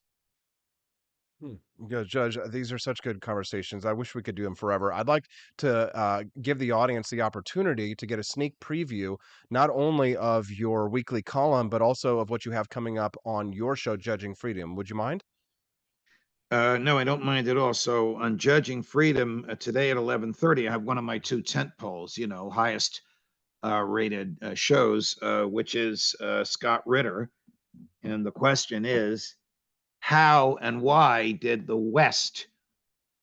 Yeah, Judge, these are such good conversations. I wish we could do them forever. I'd like to give the audience the opportunity to get a sneak preview, not only of your weekly column, but also of what you have coming up on your show, Judging Freedom. Would you mind? No, I don't mind at all. So on Judging Freedom today at 11:30, I have one of my two tent poles, highest rated shows, which is Scott Ritter. And the question is, how and why did the West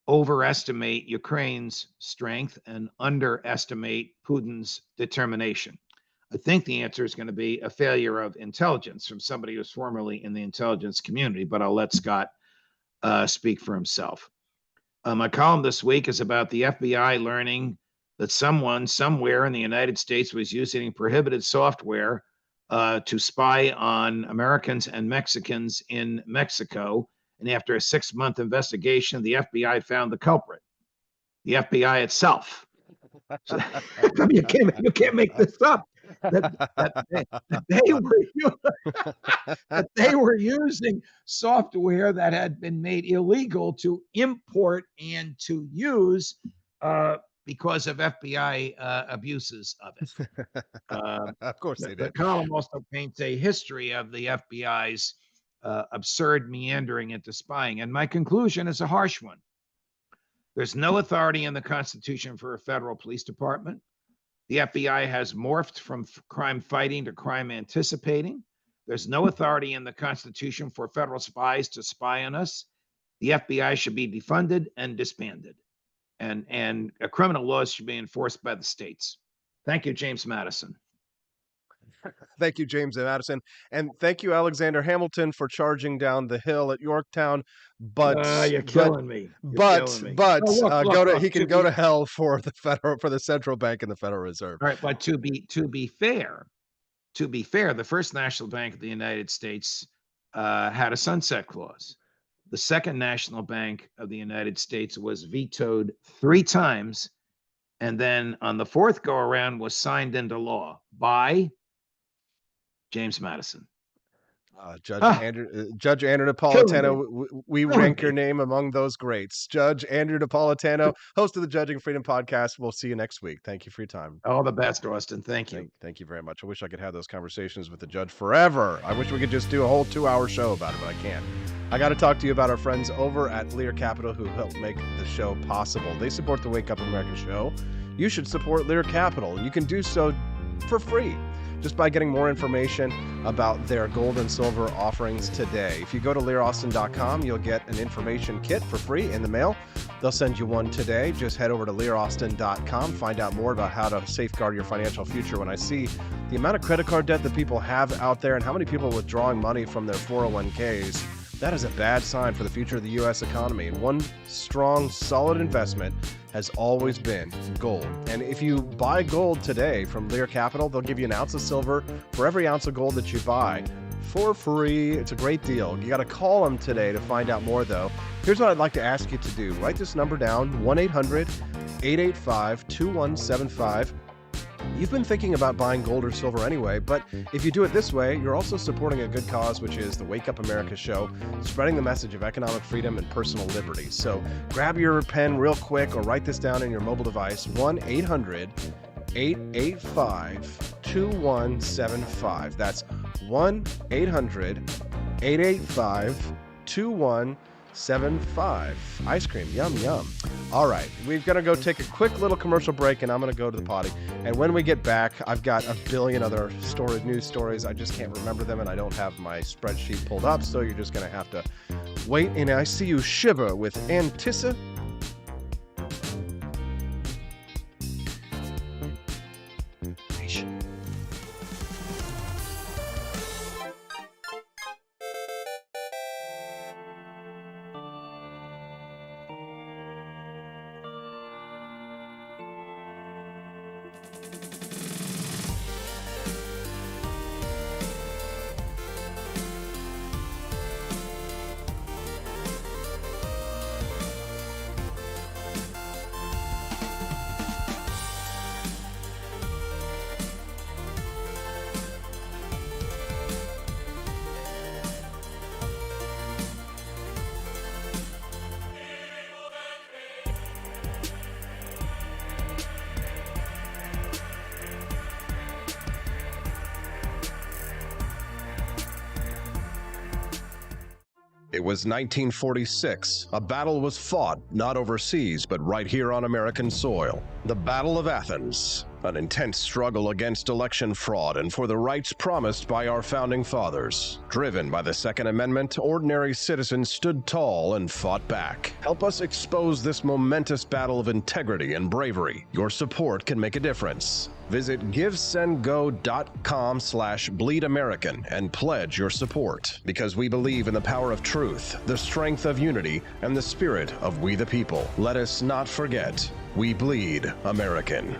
overestimate Ukraine's strength and underestimate Putin's determination? I think the answer is going to be a failure of intelligence from somebody who's formerly in the intelligence community, but I'll let Scott speak for himself. My column this week is about the FBI learning that someone somewhere in the United States was using prohibited software to spy on Americans and Mexicans in Mexico, And after a 6-month investigation, the FBI found the culprit, the FBI itself. So, you can't make this up. That they were using software that had been made illegal to import and to use because of FBI abuses of it. Of course they did. The column also paints a history of the FBI's absurd meandering into spying. And my conclusion is a harsh one. There's no authority in the Constitution for a federal police department. The FBI has morphed from crime fighting to crime anticipating. There's no authority in the Constitution for federal spies to spy on us. The FBI should be defunded and disbanded. And criminal laws should be enforced by the states. Thank you, James Madison. Thank you, James Madison. And thank you, Alexander Hamilton, for charging down the hill at Yorktown. But you're killing me. He can go to hell for the central bank and the Federal Reserve. All right, but to be fair, the First National Bank of the United States had a sunset clause. The Second National Bank of the United States was vetoed 3 times, and then on the 4th go around was signed into law by James Madison. Judge Andrew Napolitano, we rank your name among those greats. Judge Andrew Napolitano, host of the Judging Freedom podcast. We'll see you next week. Thank you for your time. All the best, Austin. Thank you. Thank you very much. I wish I could have those conversations with the judge forever. I wish we could just do a whole 2-hour show about it, but I can't. I got to talk to you about our friends over at Lear Capital who help make the show possible. They support the Wake Up America show. You should support Lear Capital. You can do so for free, just by getting more information about their gold and silver offerings today. If you go to learaustin.com, you'll get an information kit for free in the mail. They'll send you one today. Just head over to learaustin.com, find out more about how to safeguard your financial future. When I see the amount of credit card debt that people have out there and how many people are withdrawing money from their 401ks, that is a bad sign for the future of the U.S. economy. And one strong, solid investment has always been gold. And if you buy gold today from Lear Capital, they'll give you an ounce of silver for every ounce of gold that you buy for free. It's a great deal. You got to call them today to find out more, though. Here's what I'd like to ask you to do. Write this number down, 1-800-885-2175. You've been thinking about buying gold or silver anyway, but if you do it this way, you're also supporting a good cause, which is the Wake Up America show, spreading the message of economic freedom and personal liberty. So grab your pen real quick or write this down in your mobile device, 1-800-885-2175. That's 1-800-885-2175. Ice cream, yum, yum. All right, we're going to go take a quick little commercial break, and I'm going to go to the potty. And when we get back, I've got a billion other news stories. I just can't remember them, and I don't have my spreadsheet pulled up, so you're just going to have to wait. And I see you shiver with anticipation. It was 1946. A battle was fought, not overseas, but right here on American soil. The Battle of Athens, an intense struggle against election fraud and for the rights promised by our founding fathers. Driven by the Second Amendment, ordinary citizens stood tall and fought back. Help us expose this momentous battle of integrity and bravery. Your support can make a difference. Visit givesendgo.com/bleedamerican and pledge your support, because we believe in the power of truth, the strength of unity, and the spirit of we the people. Let us not forget, we bleed American.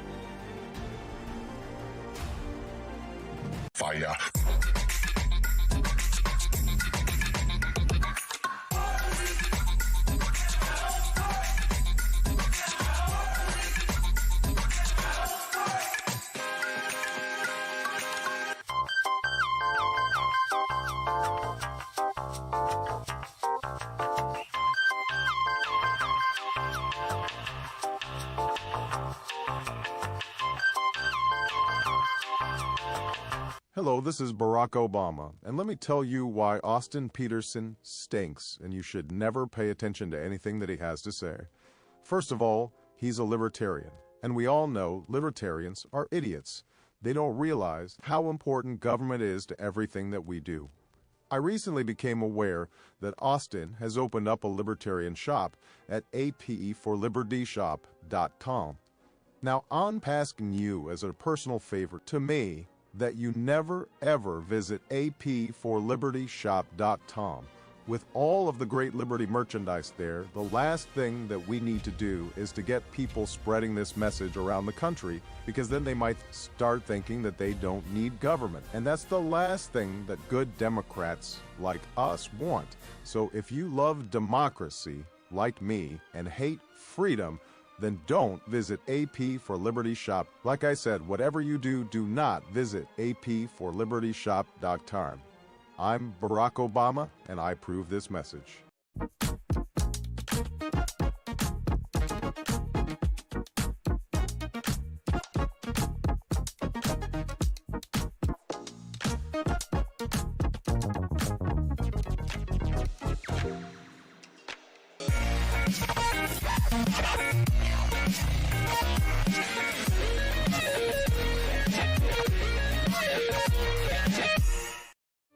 Fire. Hello, this is Barack Obama, and let me tell you why Austin Peterson stinks, and you should never pay attention to anything that he has to say. First of all, he's a libertarian, and we all know libertarians are idiots. They don't realize how important government is to everything that we do. I recently became aware that Austin has opened up a libertarian shop at apeforlibertyshop.com. Now, I'm asking you as a personal favor to me that you never ever visit apeforlibertyshop.com. With all of the great Liberty merchandise there, the last thing that we need to do is to get people spreading this message around the country, because then they might start thinking that they don't need government. And that's the last thing that good Democrats like us want. So if you love democracy, like me, and hate freedom, then don't visit AP for Liberty Shop. Like I said, whatever you do, do not visit aporlibertyshop.com. I'm Barack Obama, and I approve this message.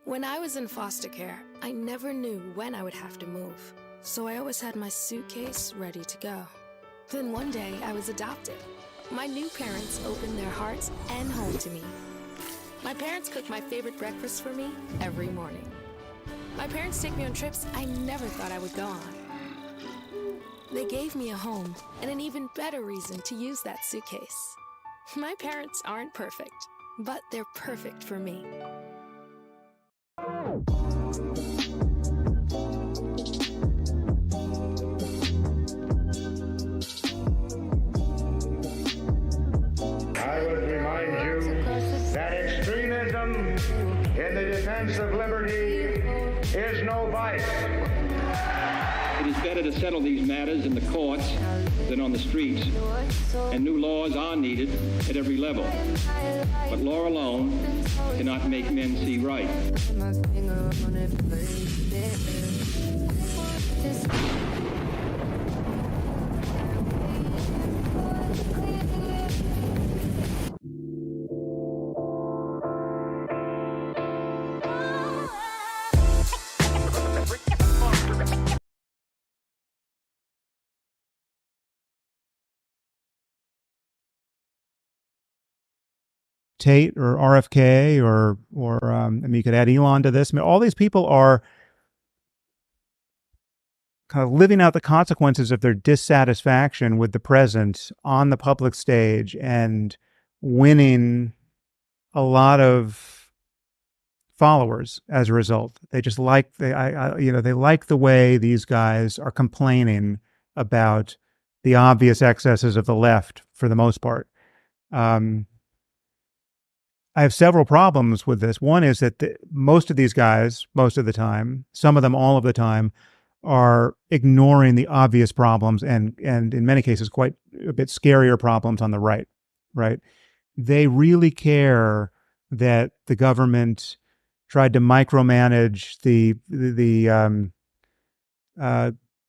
When I was in foster care, I never knew when I would have to move, so I always had my suitcase ready to go. Then one day, I was adopted. My new parents opened their hearts and home to me. My parents cook my favorite breakfast for me every morning. My parents take me on trips I never thought I would go on. They gave me a home and an even better reason to use that suitcase. My parents aren't perfect, but they're perfect for me. I would remind you that extremism in the defense of liberty is no vice. It is better to settle these matters in the courts than on the streets, and new laws are needed at every level. But law alone cannot make men see right. Tate or RFK or I mean, you could add Elon to this. I mean, all these people are kind of living out the consequences of their dissatisfaction with the present on the public stage and winning a lot of followers as a result. They just like they like the way these guys are complaining about the obvious excesses of the left for the most part. I have several problems with this. One is that most of these guys, most of the time, some of them all of the time, are ignoring the obvious problems and in many cases quite a bit scarier problems on the right, right? They really care that the government tried to micromanage the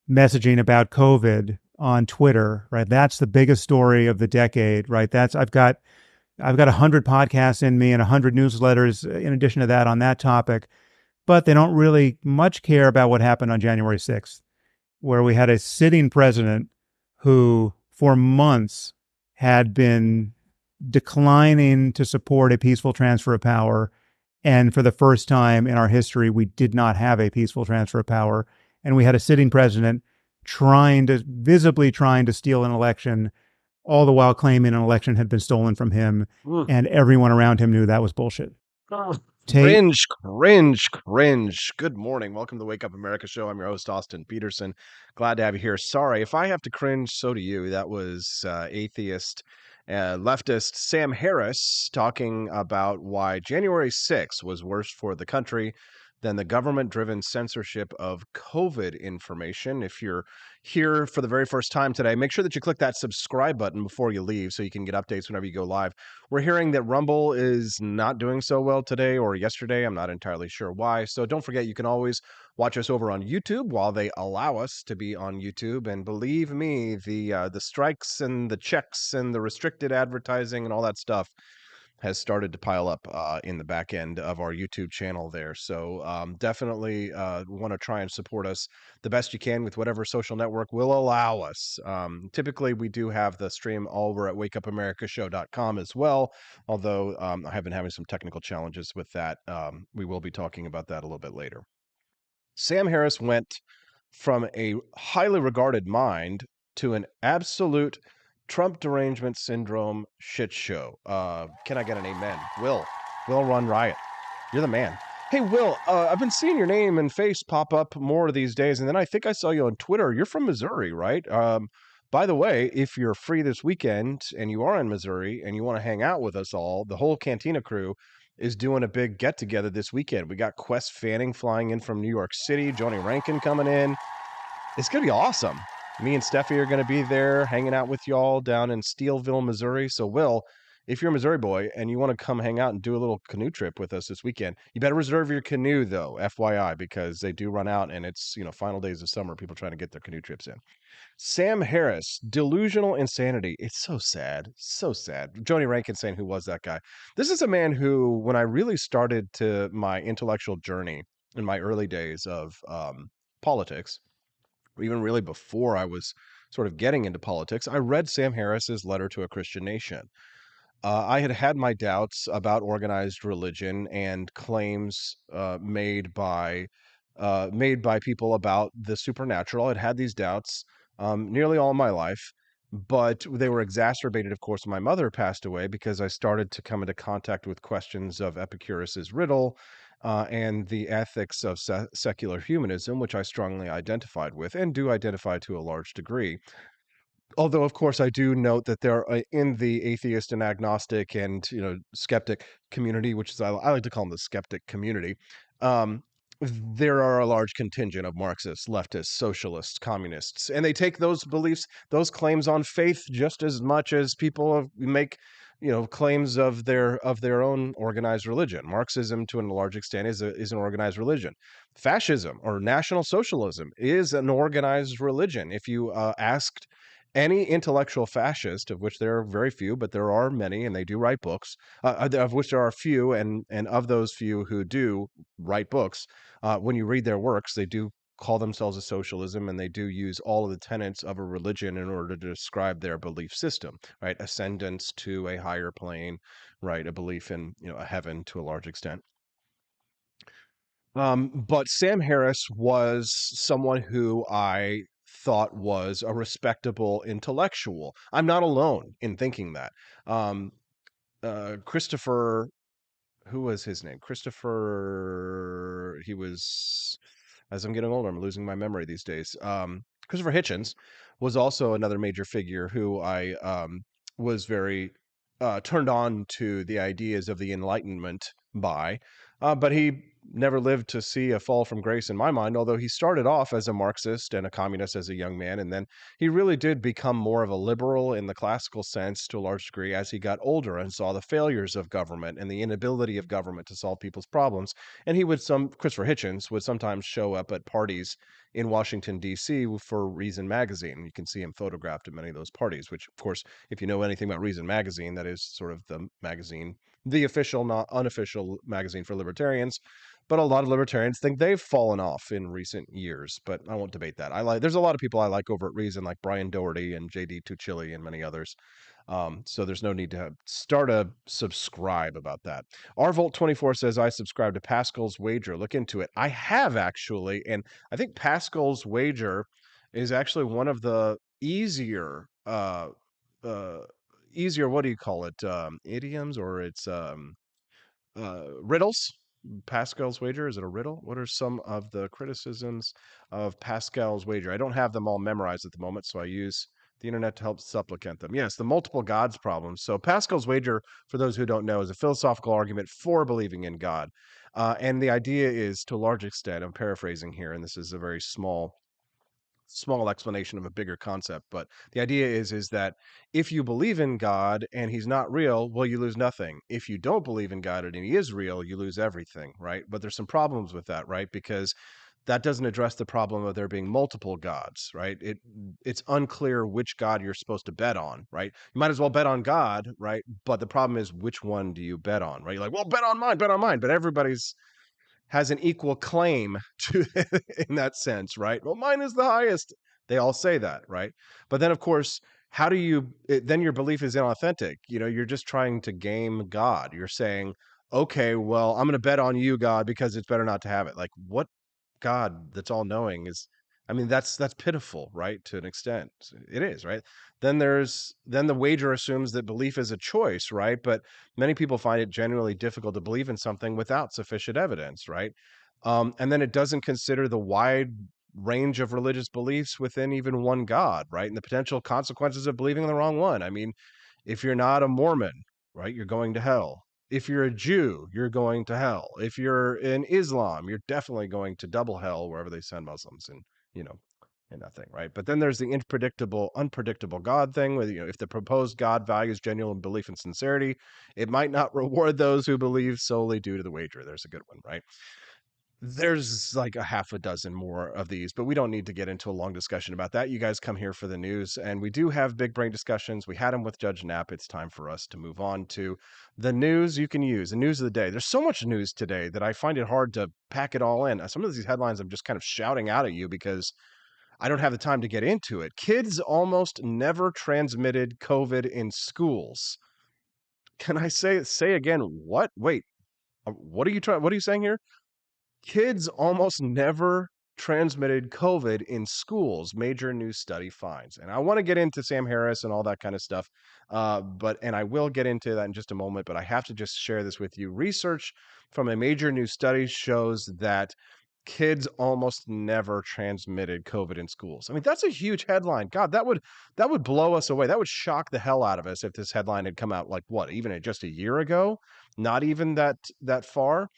messaging about COVID on Twitter, right? That's the biggest story of the decade, right? I've got 100 podcasts in me and 100 newsletters in addition to that on that topic, but they don't really much care about what happened on January 6th, where we had a sitting president who for months had been declining to support a peaceful transfer of power. And for the first time in our history, we did not have a peaceful transfer of power. And we had a sitting president visibly trying to steal an election, all the while claiming an election had been stolen from him, and everyone around him knew that was bullshit. Cringe, cringe, cringe. Good morning. Welcome to the Wake Up America show. I'm your host, Austin Peterson. Glad to have you here. Sorry, if I have to cringe, so do you. That was atheist, leftist Sam Harris talking about why January 6th was worse for the country than the government-driven censorship of COVID information. If you're here for the very first time today, make sure that you click that subscribe button before you leave so you can get updates whenever you go live. We're hearing that Rumble is not doing so well today or yesterday. I'm not entirely sure why. So don't forget, you can always watch us over on YouTube while they allow us to be on YouTube. And believe me, the strikes and the checks and the restricted advertising and all that stuff has started to pile up in the back end of our YouTube channel there. So definitely want to try and support us the best you can with whatever social network will allow us. Typically, we do have the stream over at wakeupamericashow.com as well, although I have been having some technical challenges with that. We will be talking about that a little bit later. Sam Harris went from a highly regarded mind to an absolute Trump derangement syndrome shit show. Can I get an amen? Will Run Riot. You're the man. Hey, Will, I've been seeing your name and face pop up more these days, and then I think I saw you on Twitter. You're from Missouri, right? By the way, if you're free this weekend and you are in Missouri and you want to hang out with us all, the whole Cantina crew is doing a big get-together this weekend. We got Quest Fanning flying in from New York City, Joni Rankin coming in. It's going to be awesome. Me and Steffi are going to be there hanging out with y'all down in Steelville, Missouri. So, Will, if you're a Missouri boy and you want to come hang out and do a little canoe trip with us this weekend, you better reserve your canoe, though, FYI, because they do run out and it's, final days of summer, people trying to get their canoe trips in. Sam Harris, delusional insanity. It's so sad. So sad. Joni Rankin saying, who was that guy? This is a man who, when I really started to my intellectual journey in my early days of politics, even really before I was sort of getting into politics, I read Sam Harris's Letter to a Christian Nation. I had my doubts about organized religion and claims made by people about the supernatural. I'd had these doubts nearly all my life, but they were exacerbated, of course, when my mother passed away, because I started to come into contact with questions of Epicurus's riddle and the ethics of secular humanism, which I strongly identified with and do identify to a large degree. Although, of course, I do note that there are in the atheist and agnostic and skeptic community, which is I like to call them the skeptic community, there are a large contingent of Marxists, leftists, socialists, communists, and they take those beliefs, those claims on faith just as much as people make claims of their own organized religion. Marxism, to a large extent, is an organized religion. Fascism or National Socialism is an organized religion. If you asked any intellectual fascist, of which there are very few, but there are many, and they do write books, of which there are few, and of those few who do write books, when you read their works, they do call themselves a socialism, and they do use all of the tenets of a religion in order to describe their belief system, right? Ascendance to a higher plane, right? A belief in a heaven to a large extent. But Sam Harris was someone who I thought was a respectable intellectual. I'm not alone in thinking that. Christopher, who was his name? Christopher, he was, as I'm getting older, I'm losing my memory these days. Christopher Hitchens was also another major figure who I was very turned on to the ideas of the Enlightenment by, but he never lived to see a fall from grace in my mind, although he started off as a Marxist and a communist as a young man, and then he really did become more of a liberal in the classical sense to a large degree as he got older and saw the failures of government and the inability of government to solve people's problems. And Christopher Hitchens would sometimes show up at parties in Washington, D.C. for Reason Magazine. You can see him photographed at many of those parties, which, of course, if you know anything about Reason Magazine, that is sort of the magazine, the official, not unofficial magazine for libertarians. But a lot of libertarians think they've fallen off in recent years, but I won't debate that. There's a lot of people I like over at Reason, like Brian Doherty and JD Tuchili and many others. So there's no need to start a subscribe about that. RVolt24 says, I subscribe to Pascal's Wager. Look into it. I have actually, and I think Pascal's Wager is actually one of the easier, what do you call it? Idioms, or it's riddles. Pascal's Wager, is it a riddle? What are some of the criticisms of Pascal's Wager? I don't have them all memorized at the moment, so I use the internet to help supplicant them. Yes, the multiple gods problem. So Pascal's wager, for those who don't know, is a philosophical argument for believing in God. And the idea is, to a large extent, I'm paraphrasing here, and this is a very small explanation of a bigger concept, but the idea is that if you believe in God and he's not real, well, you lose nothing. If you don't believe in God and he is real, you lose everything, right? But there's some problems with that, right? Because that doesn't address the problem of there being multiple gods, right? It's unclear which god you're supposed to bet on, right? You might as well bet on God, right? But the problem is, which one do you bet on, right? You're like, well, bet on mine, but everybody's has an equal claim to in that sense, right? Well, mine is the highest. They all say that, right? But then, of course, how do you? Then your belief is inauthentic. You're just trying to game God. You're saying, okay, well, I'm going to bet on you, God, because it's better not to have it. Like, what God that's all knowing is? I mean, that's pitiful, right? To an extent, it is, right? Then the wager assumes that belief is a choice, right? But many people find it genuinely difficult to believe in something without sufficient evidence, right? And then it doesn't consider the wide range of religious beliefs within even one God, right? And the potential consequences of believing in the wrong one. I mean, if you're not a Mormon, right, you're going to hell. If you're a Jew, you're going to hell. If you're in Islam, you're definitely going to double hell wherever they send Muslims, and you know, and that thing, right? But then there's the unpredictable God thing, where if the proposed God values genuine belief and sincerity, it might not reward those who believe solely due to the wager. There's a good one, right? There's like a half a dozen more of these, but we don't need to get into a long discussion about that. You guys come here for the news, and we do have big brain discussions. We had them with Judge Knapp. It's time for us to move on to the news you can use, the news of the day. There's so much news today that I find it hard to pack it all in. Some of these headlines I'm just kind of shouting out at you because I don't have the time to get into it. Kids almost never transmitted COVID in schools. Can I say again? What? Wait, what are you saying here? Kids almost never transmitted COVID in schools, major new study finds. And I want to get into Sam Harris and all that kind of stuff. And I will get into that in just a moment, but I have to just share this with you. Research from a major new study shows that kids almost never transmitted COVID in schools. I mean, that's a huge headline. God, that would blow us away. That would shock the hell out of us if this headline had come out like even just a year ago, not even that far.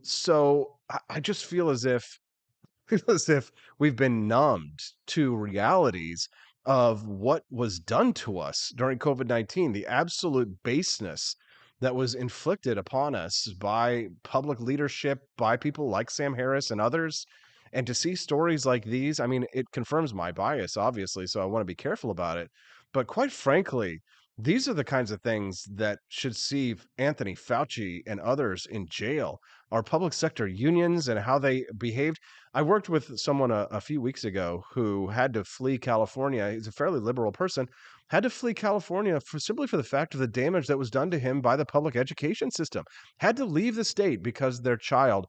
So I just feel as if we've been numbed to realities of what was done to us during COVID-19, the absolute baseness that was inflicted upon us by public leadership, by people like Sam Harris and others. And to see stories like these, I mean, it confirms my bias, obviously, so I want to be careful about it. But quite frankly, these are the kinds of things that should see Anthony Fauci and others in jail. Our public sector unions and how they behaved. I worked with someone a few weeks ago who had to flee California. He's a fairly liberal person, had to flee California simply for the fact of the damage that was done to him by the public education system. Had to leave the state because their child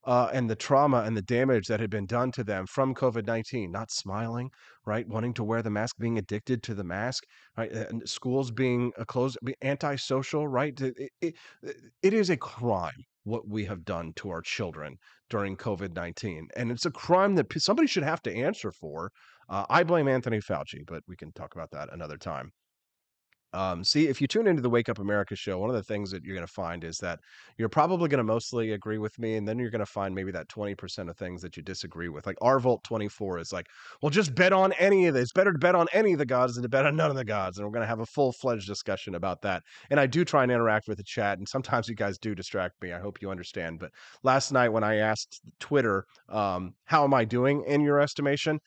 and the trauma and the damage that had been done to them from COVID-19, not smiling, right? Wanting to wear the mask, being addicted to the mask, right? And schools being closed, antisocial, right? It is a crime what we have done to our children during COVID-19. And it's a crime that somebody should have to answer for. I blame Anthony Fauci, but we can talk about that another time. See, if you tune into the Wake Up America show, one of the things that you're going to find is that you're probably going to mostly agree with me, and then you're going to find maybe that 20% of things that you disagree with. Like RVolt24 is like, well, just bet on any of this. It's better to bet on any of the gods than to bet on none of the gods. And we're going to have a full-fledged discussion about that. And I do try and interact with the chat, and sometimes you guys do distract me. I hope you understand. But last night when I asked Twitter, how am I doing in your estimation?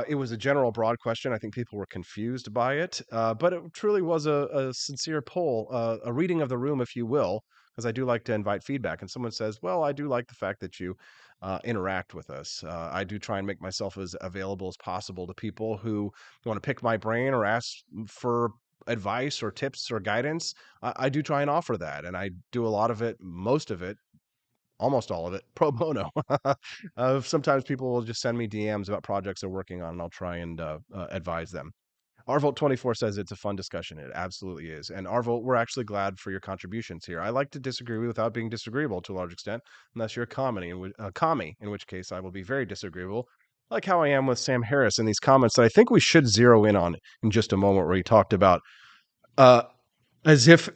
It was a general broad question. I think people were confused by it, but it truly was a sincere poll, a reading of the room, if you will, because I do like to invite feedback. And someone says, well, I do like the fact that you interact with us. I do try and make myself as available as possible to people who want to pick my brain or ask for advice or tips or guidance. I do try and offer that. And I do a lot of it, most of it, almost all of it, pro bono. Sometimes people will just send me DMs about projects they're working on, and I'll try and advise them. RVolt24 says it's a fun discussion. It absolutely is. And RVolt, we're actually glad for your contributions here. I like to disagree without being disagreeable to a large extent, unless you're a commie, in which case I will be very disagreeable. like how I am with Sam Harris in these comments that I think we should zero in on in just a moment, where he talked about as if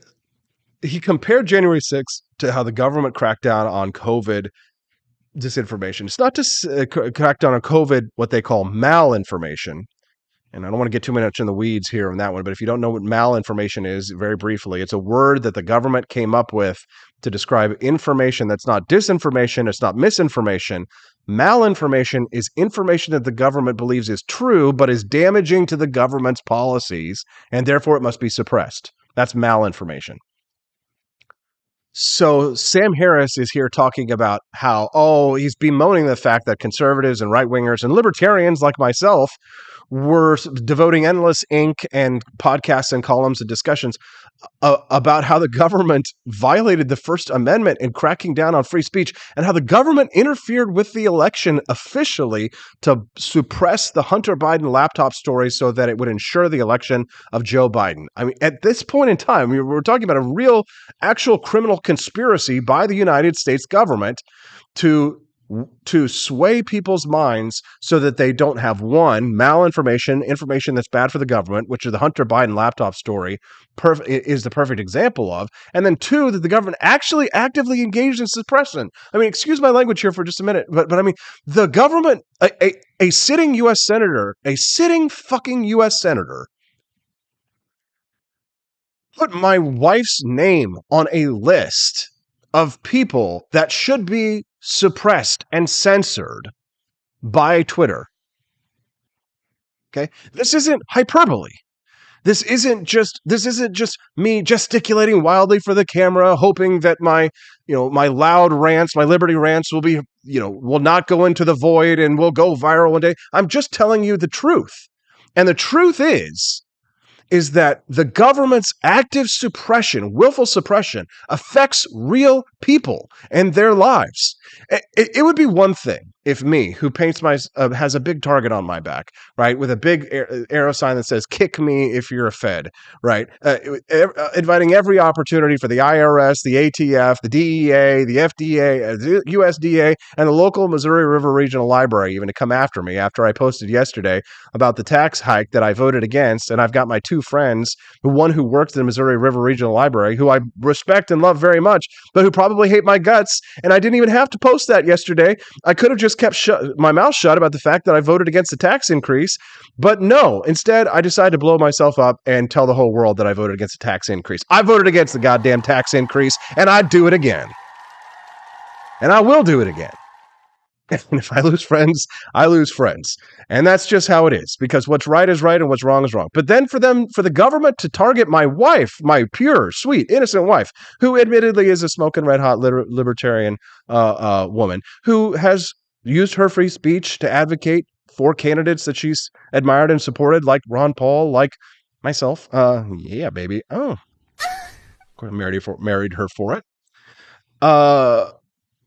he compared January 6th to how the government cracked down on COVID disinformation. It's not just crack down on COVID, what they call malinformation. And I don't want to get too much in the weeds here on that one, but if you don't know what malinformation is, very briefly, it's a word that the government came up with to describe information that's not disinformation, it's not misinformation. Malinformation is information that the government believes is true, but is damaging to the government's policies, and therefore it must be suppressed. That's malinformation. So Sam Harris is here talking about how, he's bemoaning the fact that conservatives and right-wingers and libertarians like myself were devoting endless ink and podcasts and columns and discussions about how the government violated the First Amendment in cracking down on free speech, and how the government interfered with the election officially to suppress the Hunter Biden laptop story so that it would ensure the election of Joe Biden. I mean, at this point in time, we're talking about a real, actual criminal conspiracy by the United States government to sway people's minds so that they don't have, one, malinformation, information that's bad for the government, which is the Hunter Biden laptop story is the perfect example of, and then two, that the government actually actively engaged in suppression. I mean, excuse my language here for just a minute, but I mean, the government, a sitting U.S. senator, a sitting fucking U.S. senator, put my wife's name on a list of people that should be suppressed and censored by Twitter. Okay? This isn't hyperbole. This isn't just me gesticulating wildly for the camera, hoping that my loud rants, my liberty rants will not go into the void and will go viral one day. I'm just telling you the truth. And the truth is that the government's active suppression, willful suppression, affects real people and their lives. It would be one thing if me, who paints has a big target on my back, right, with a big arrow sign that says "Kick me if you're a Fed," right, inviting every opportunity for the IRS, the ATF, the DEA, the FDA, the USDA, and the local Missouri River Regional Library even to come after me after I posted yesterday about the tax hike that I voted against. And I've got my two friends, one who works in the Missouri River Regional Library, who I respect and love very much, but who probably hate my guts. And I didn't even have to post that yesterday. I could have just kept my mouth shut about the fact that I voted against the tax increase. But no, instead, I decided to blow myself up and tell the whole world that I voted against the tax increase. I voted against the goddamn tax increase, and I'd do it again. And I will do it again. And if I lose friends, I lose friends. And that's just how it is, because what's right is right and what's wrong is wrong. But then for the government to target my wife, my pure, sweet, innocent wife, who admittedly is a smoking red hot libertarian woman, who has used her free speech to advocate for candidates that she's admired and supported, like Ron Paul, like myself. Yeah, baby. Oh, of course, I married her for it.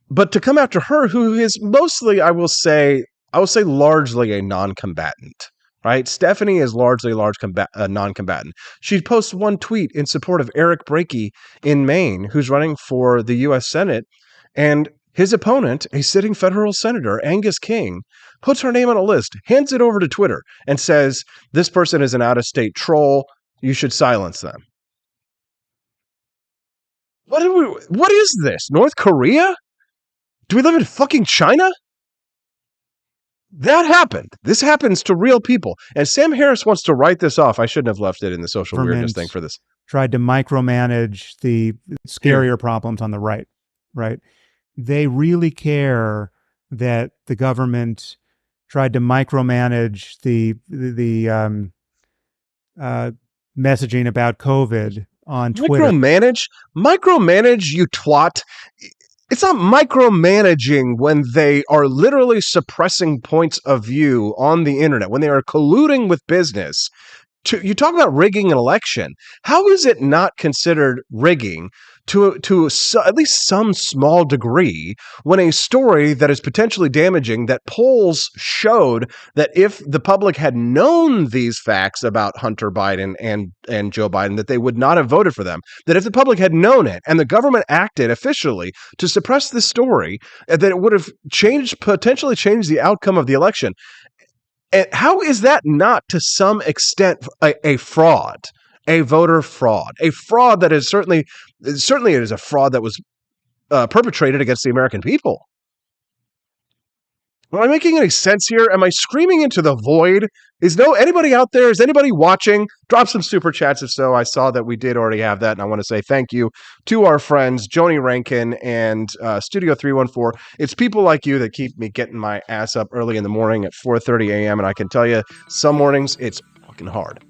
But to come after her, who is mostly, I will say largely a non-combatant, right? Stephanie is largely a non-combatant. She posts one tweet in support of Eric Brakey in Maine, who's running for the U.S. Senate, and his opponent, a sitting federal senator, Angus King, puts her name on a list, hands it over to Twitter, and says, this person is an out-of-state troll. You should silence them. What is this? North Korea? Do we live in fucking China? That happened. This happens to real people. And Sam Harris wants to write this off. I shouldn't have left it in the social weirdness thing for this. Tried to micromanage the scarier problems on the right, right? They really care that the government tried to micromanage the messaging about COVID on Twitter. Micromanage, you twat. It's not micromanaging when they are literally suppressing points of view on the internet, when they are colluding with business. You talk about rigging an election. How is it not considered rigging at least some small degree when a story that is potentially damaging, that polls showed that if the public had known these facts about Hunter Biden and Joe Biden, that they would not have voted for them. That if the public had known it and the government acted officially to suppress this story, that it would have potentially changed the outcome of the election. And how is that not to some extent a fraud? A voter fraud, a fraud that is certainly it is a fraud that was perpetrated against the American people. Am I making any sense here? Am I screaming into the void? Is anybody out there? Is anybody watching? Drop some super chats if so. I saw that we did already have that, and I want to say thank you to our friends Joni Rankin and Studio 314. It's people like you that keep me getting my ass up early in the morning at 4:30 a.m. And I can tell you, some mornings it's fucking hard.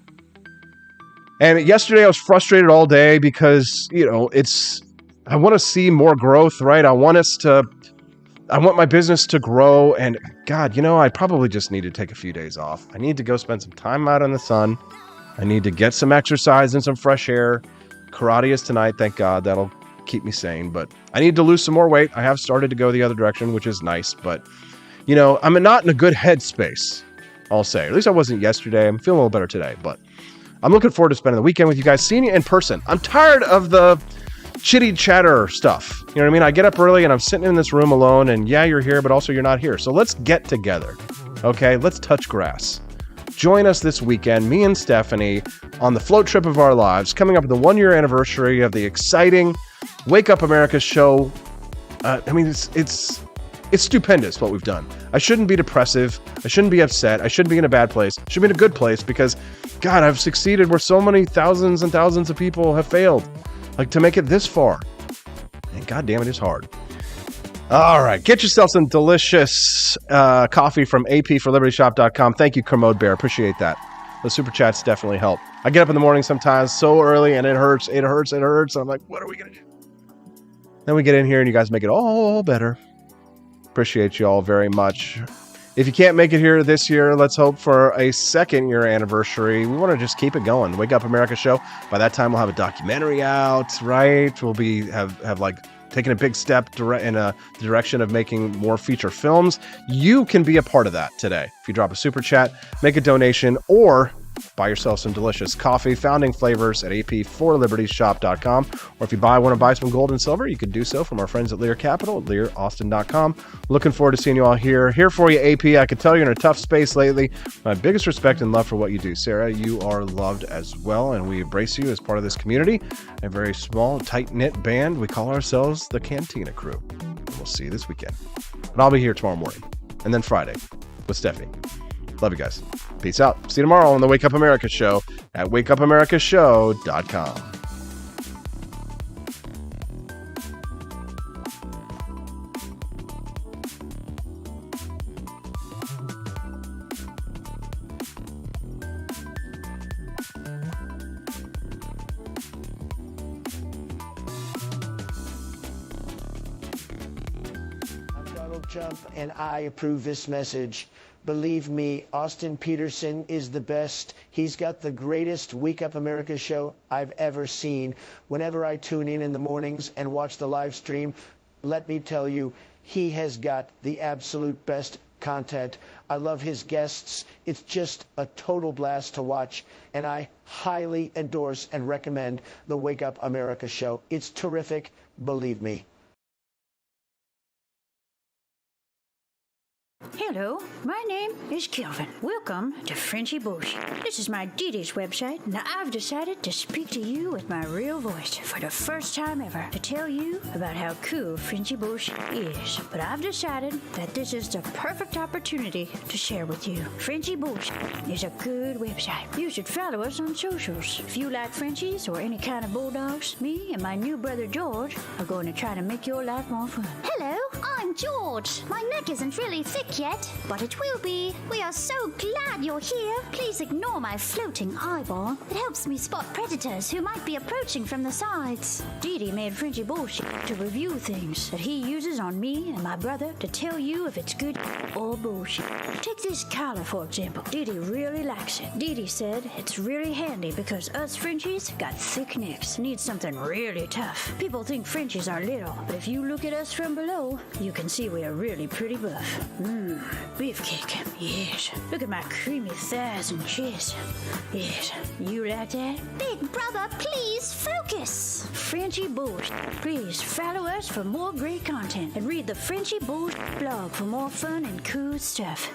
And yesterday I was frustrated all day because, I want to see more growth, right? I want my business to grow. And God, I probably just need to take a few days off. I need to go spend some time out in the sun. I need to get some exercise and some fresh air. Karate is tonight. Thank God. That'll keep me sane. But I need to lose some more weight. I have started to go the other direction, which is nice. But, I'm not in a good headspace, I'll say. At least I wasn't yesterday. I'm feeling a little better today, but I'm looking forward to spending the weekend with you guys, seeing you in person. I'm tired of the chitty chatter stuff. You know what I mean? I get up early and I'm sitting in this room alone, and yeah, you're here, but also you're not here. So let's get together. Okay, let's touch grass. Join us this weekend, me and Stephanie, on the float trip of our lives, coming up with the 1-year anniversary of the exciting Wake Up America show. It's stupendous what we've done. I shouldn't be depressive. I shouldn't be upset. I shouldn't be in a bad place. I should be in a good place because, God, I've succeeded where so many thousands and thousands of people have failed. Like, to make it this far. And God damn it, it's hard. All right. Get yourself some delicious coffee from apforlibertyshop.com. Thank you, Kermode Bear. Appreciate that. The super chats definitely help. I get up in the morning sometimes so early and it hurts. And I'm like, what are we going to do? Then we get in here and you guys make it all better. Appreciate you all very much. If you can't make it here this year, let's hope for a 2nd-year anniversary. We want to just keep it going. Wake Up America show. By that time, we'll have a documentary out, right? We'll have taken a big step in the direction of making more feature films. You can be a part of that today. If you drop a super chat, make a donation, or buy yourself some delicious coffee, founding flavors at apforlibertyshop.com. Or if you want to buy some gold and silver, you can do so from our friends at Lear Capital at learaustin.com. Looking forward to seeing you all here for you, AP. I can tell you're in a tough space lately. My biggest respect and love for what you do. Sarah, you are loved as well, and we embrace you as part of this community. A very small, tight-knit band. We call ourselves the Cantina Crew. And we'll see you this weekend. But I'll be here tomorrow morning, and then Friday with Stephanie. Love you guys. Peace out. See you tomorrow on the Wake Up America show at wakeupAmericaShow.com. I'm Donald Trump, and I approve this message. Believe me, Austin Peterson is the best. He's got the greatest Wake Up America show I've ever seen. Whenever I tune in the mornings and watch the live stream, let me tell you, he has got the absolute best content. I love his guests. It's just a total blast to watch, and I highly endorse and recommend the Wake Up America show. It's terrific, believe me. Hello, my name is Kelvin. Welcome to Frenchy Bush. This is my Dee-Dee's website, and I've decided to speak to you with my real voice for the first time ever to tell you about how cool Frenchy Bush is. But I've decided that this is the perfect opportunity to share with you. Frenchy Bush is a good website. You should follow us on socials. If you like Frenchies or any kind of bulldogs, me and my new brother George are going to try to make your life more fun. Hello, I'm I'm George. My neck isn't really thick yet, but it will be. We are so glad you're here. Please ignore my floating eyeball. It helps me spot predators who might be approaching from the sides. Dee Dee made Frenchy bullshit to review things that he uses on me and my brother to tell you if it's good or bullshit. Take this collar, for example. Dee Dee really likes it. Dee Dee said it's really handy because us Frenchies got thick necks. Need something really tough. People think Frenchies are little, but if you look at us from below, you can see we are really pretty buff. Beefcake. Yes. Look at my creamy thighs and chest. Yes. You like that? Big brother, please focus. Frenchy bullshit. Please follow us for more great content and read the Frenchy bullshit blog for more fun and cool stuff.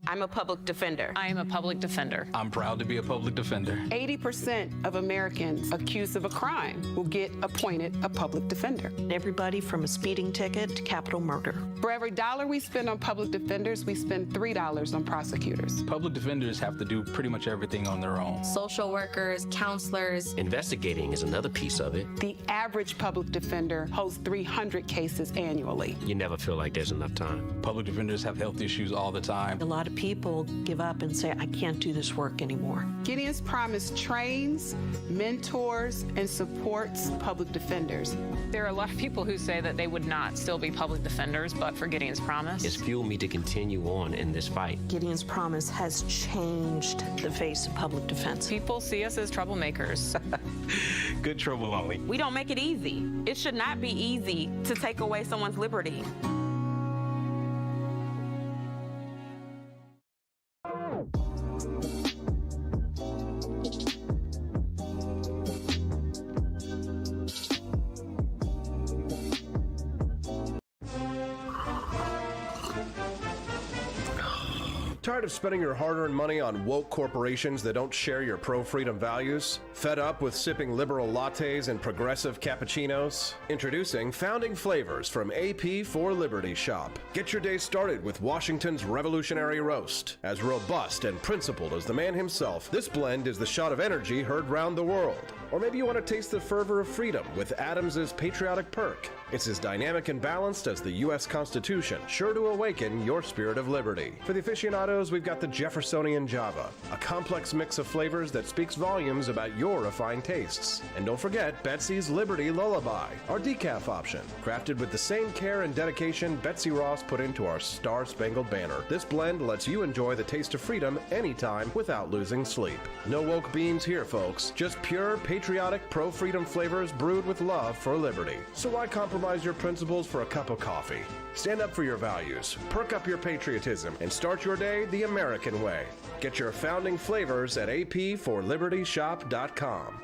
I'm a public defender. I am a public defender. I'm proud to be a public defender. 80% of Americans accused of a crime will get appointed a public defender. Everybody from a speeding ticket to capital murder. For every dollar we spend on public defenders, we spend $3 on prosecutors. Public defenders have to do pretty much everything on their own. Social workers, counselors. Investigating is another piece of it. The average public defender holds 300 cases annually. You never feel like there's enough time. Public defenders have health issues all the time. A lot of people give up and say, I can't do this work anymore. Gideon's Promise trains, mentors, and supports public defenders. There are a lot of people who say that they would not still be public defenders, but for Gideon's Promise. It's fueled me to continue on in this fight. Gideon's Promise has changed the face of public defense. People see us as troublemakers. Good trouble only. We don't make it easy. It should not be easy to take away someone's liberty. Tired of spending your hard-earned money on woke corporations that don't share your pro-freedom values? Fed up with sipping liberal lattes and progressive cappuccinos? Introducing Founding Flavors from AP for Liberty Shop. Get your day started with Washington's Revolutionary Roast. As robust and principled as the man himself, this blend is the shot of energy heard round the world. Or maybe you want to taste the fervor of freedom with Adams's Patriotic Perk. It's as dynamic and balanced as the U.S. Constitution, sure to awaken your spirit of liberty. For the aficionados, we've got the Jeffersonian Java, a complex mix of flavors that speaks volumes about your refined tastes. And don't forget Betsy's Liberty Lullaby, our decaf option, crafted with the same care and dedication Betsy Ross put into our Star-Spangled Banner. This blend lets you enjoy the taste of freedom anytime without losing sleep. No woke beans here, folks. Just pure, patriotic, pro-freedom flavors brewed with love for liberty. So why compromise your principles for a cup of coffee? Stand up for your values, perk up your patriotism, and start your day the American way. Get your Founding Flavors at apforlibertyshop.com.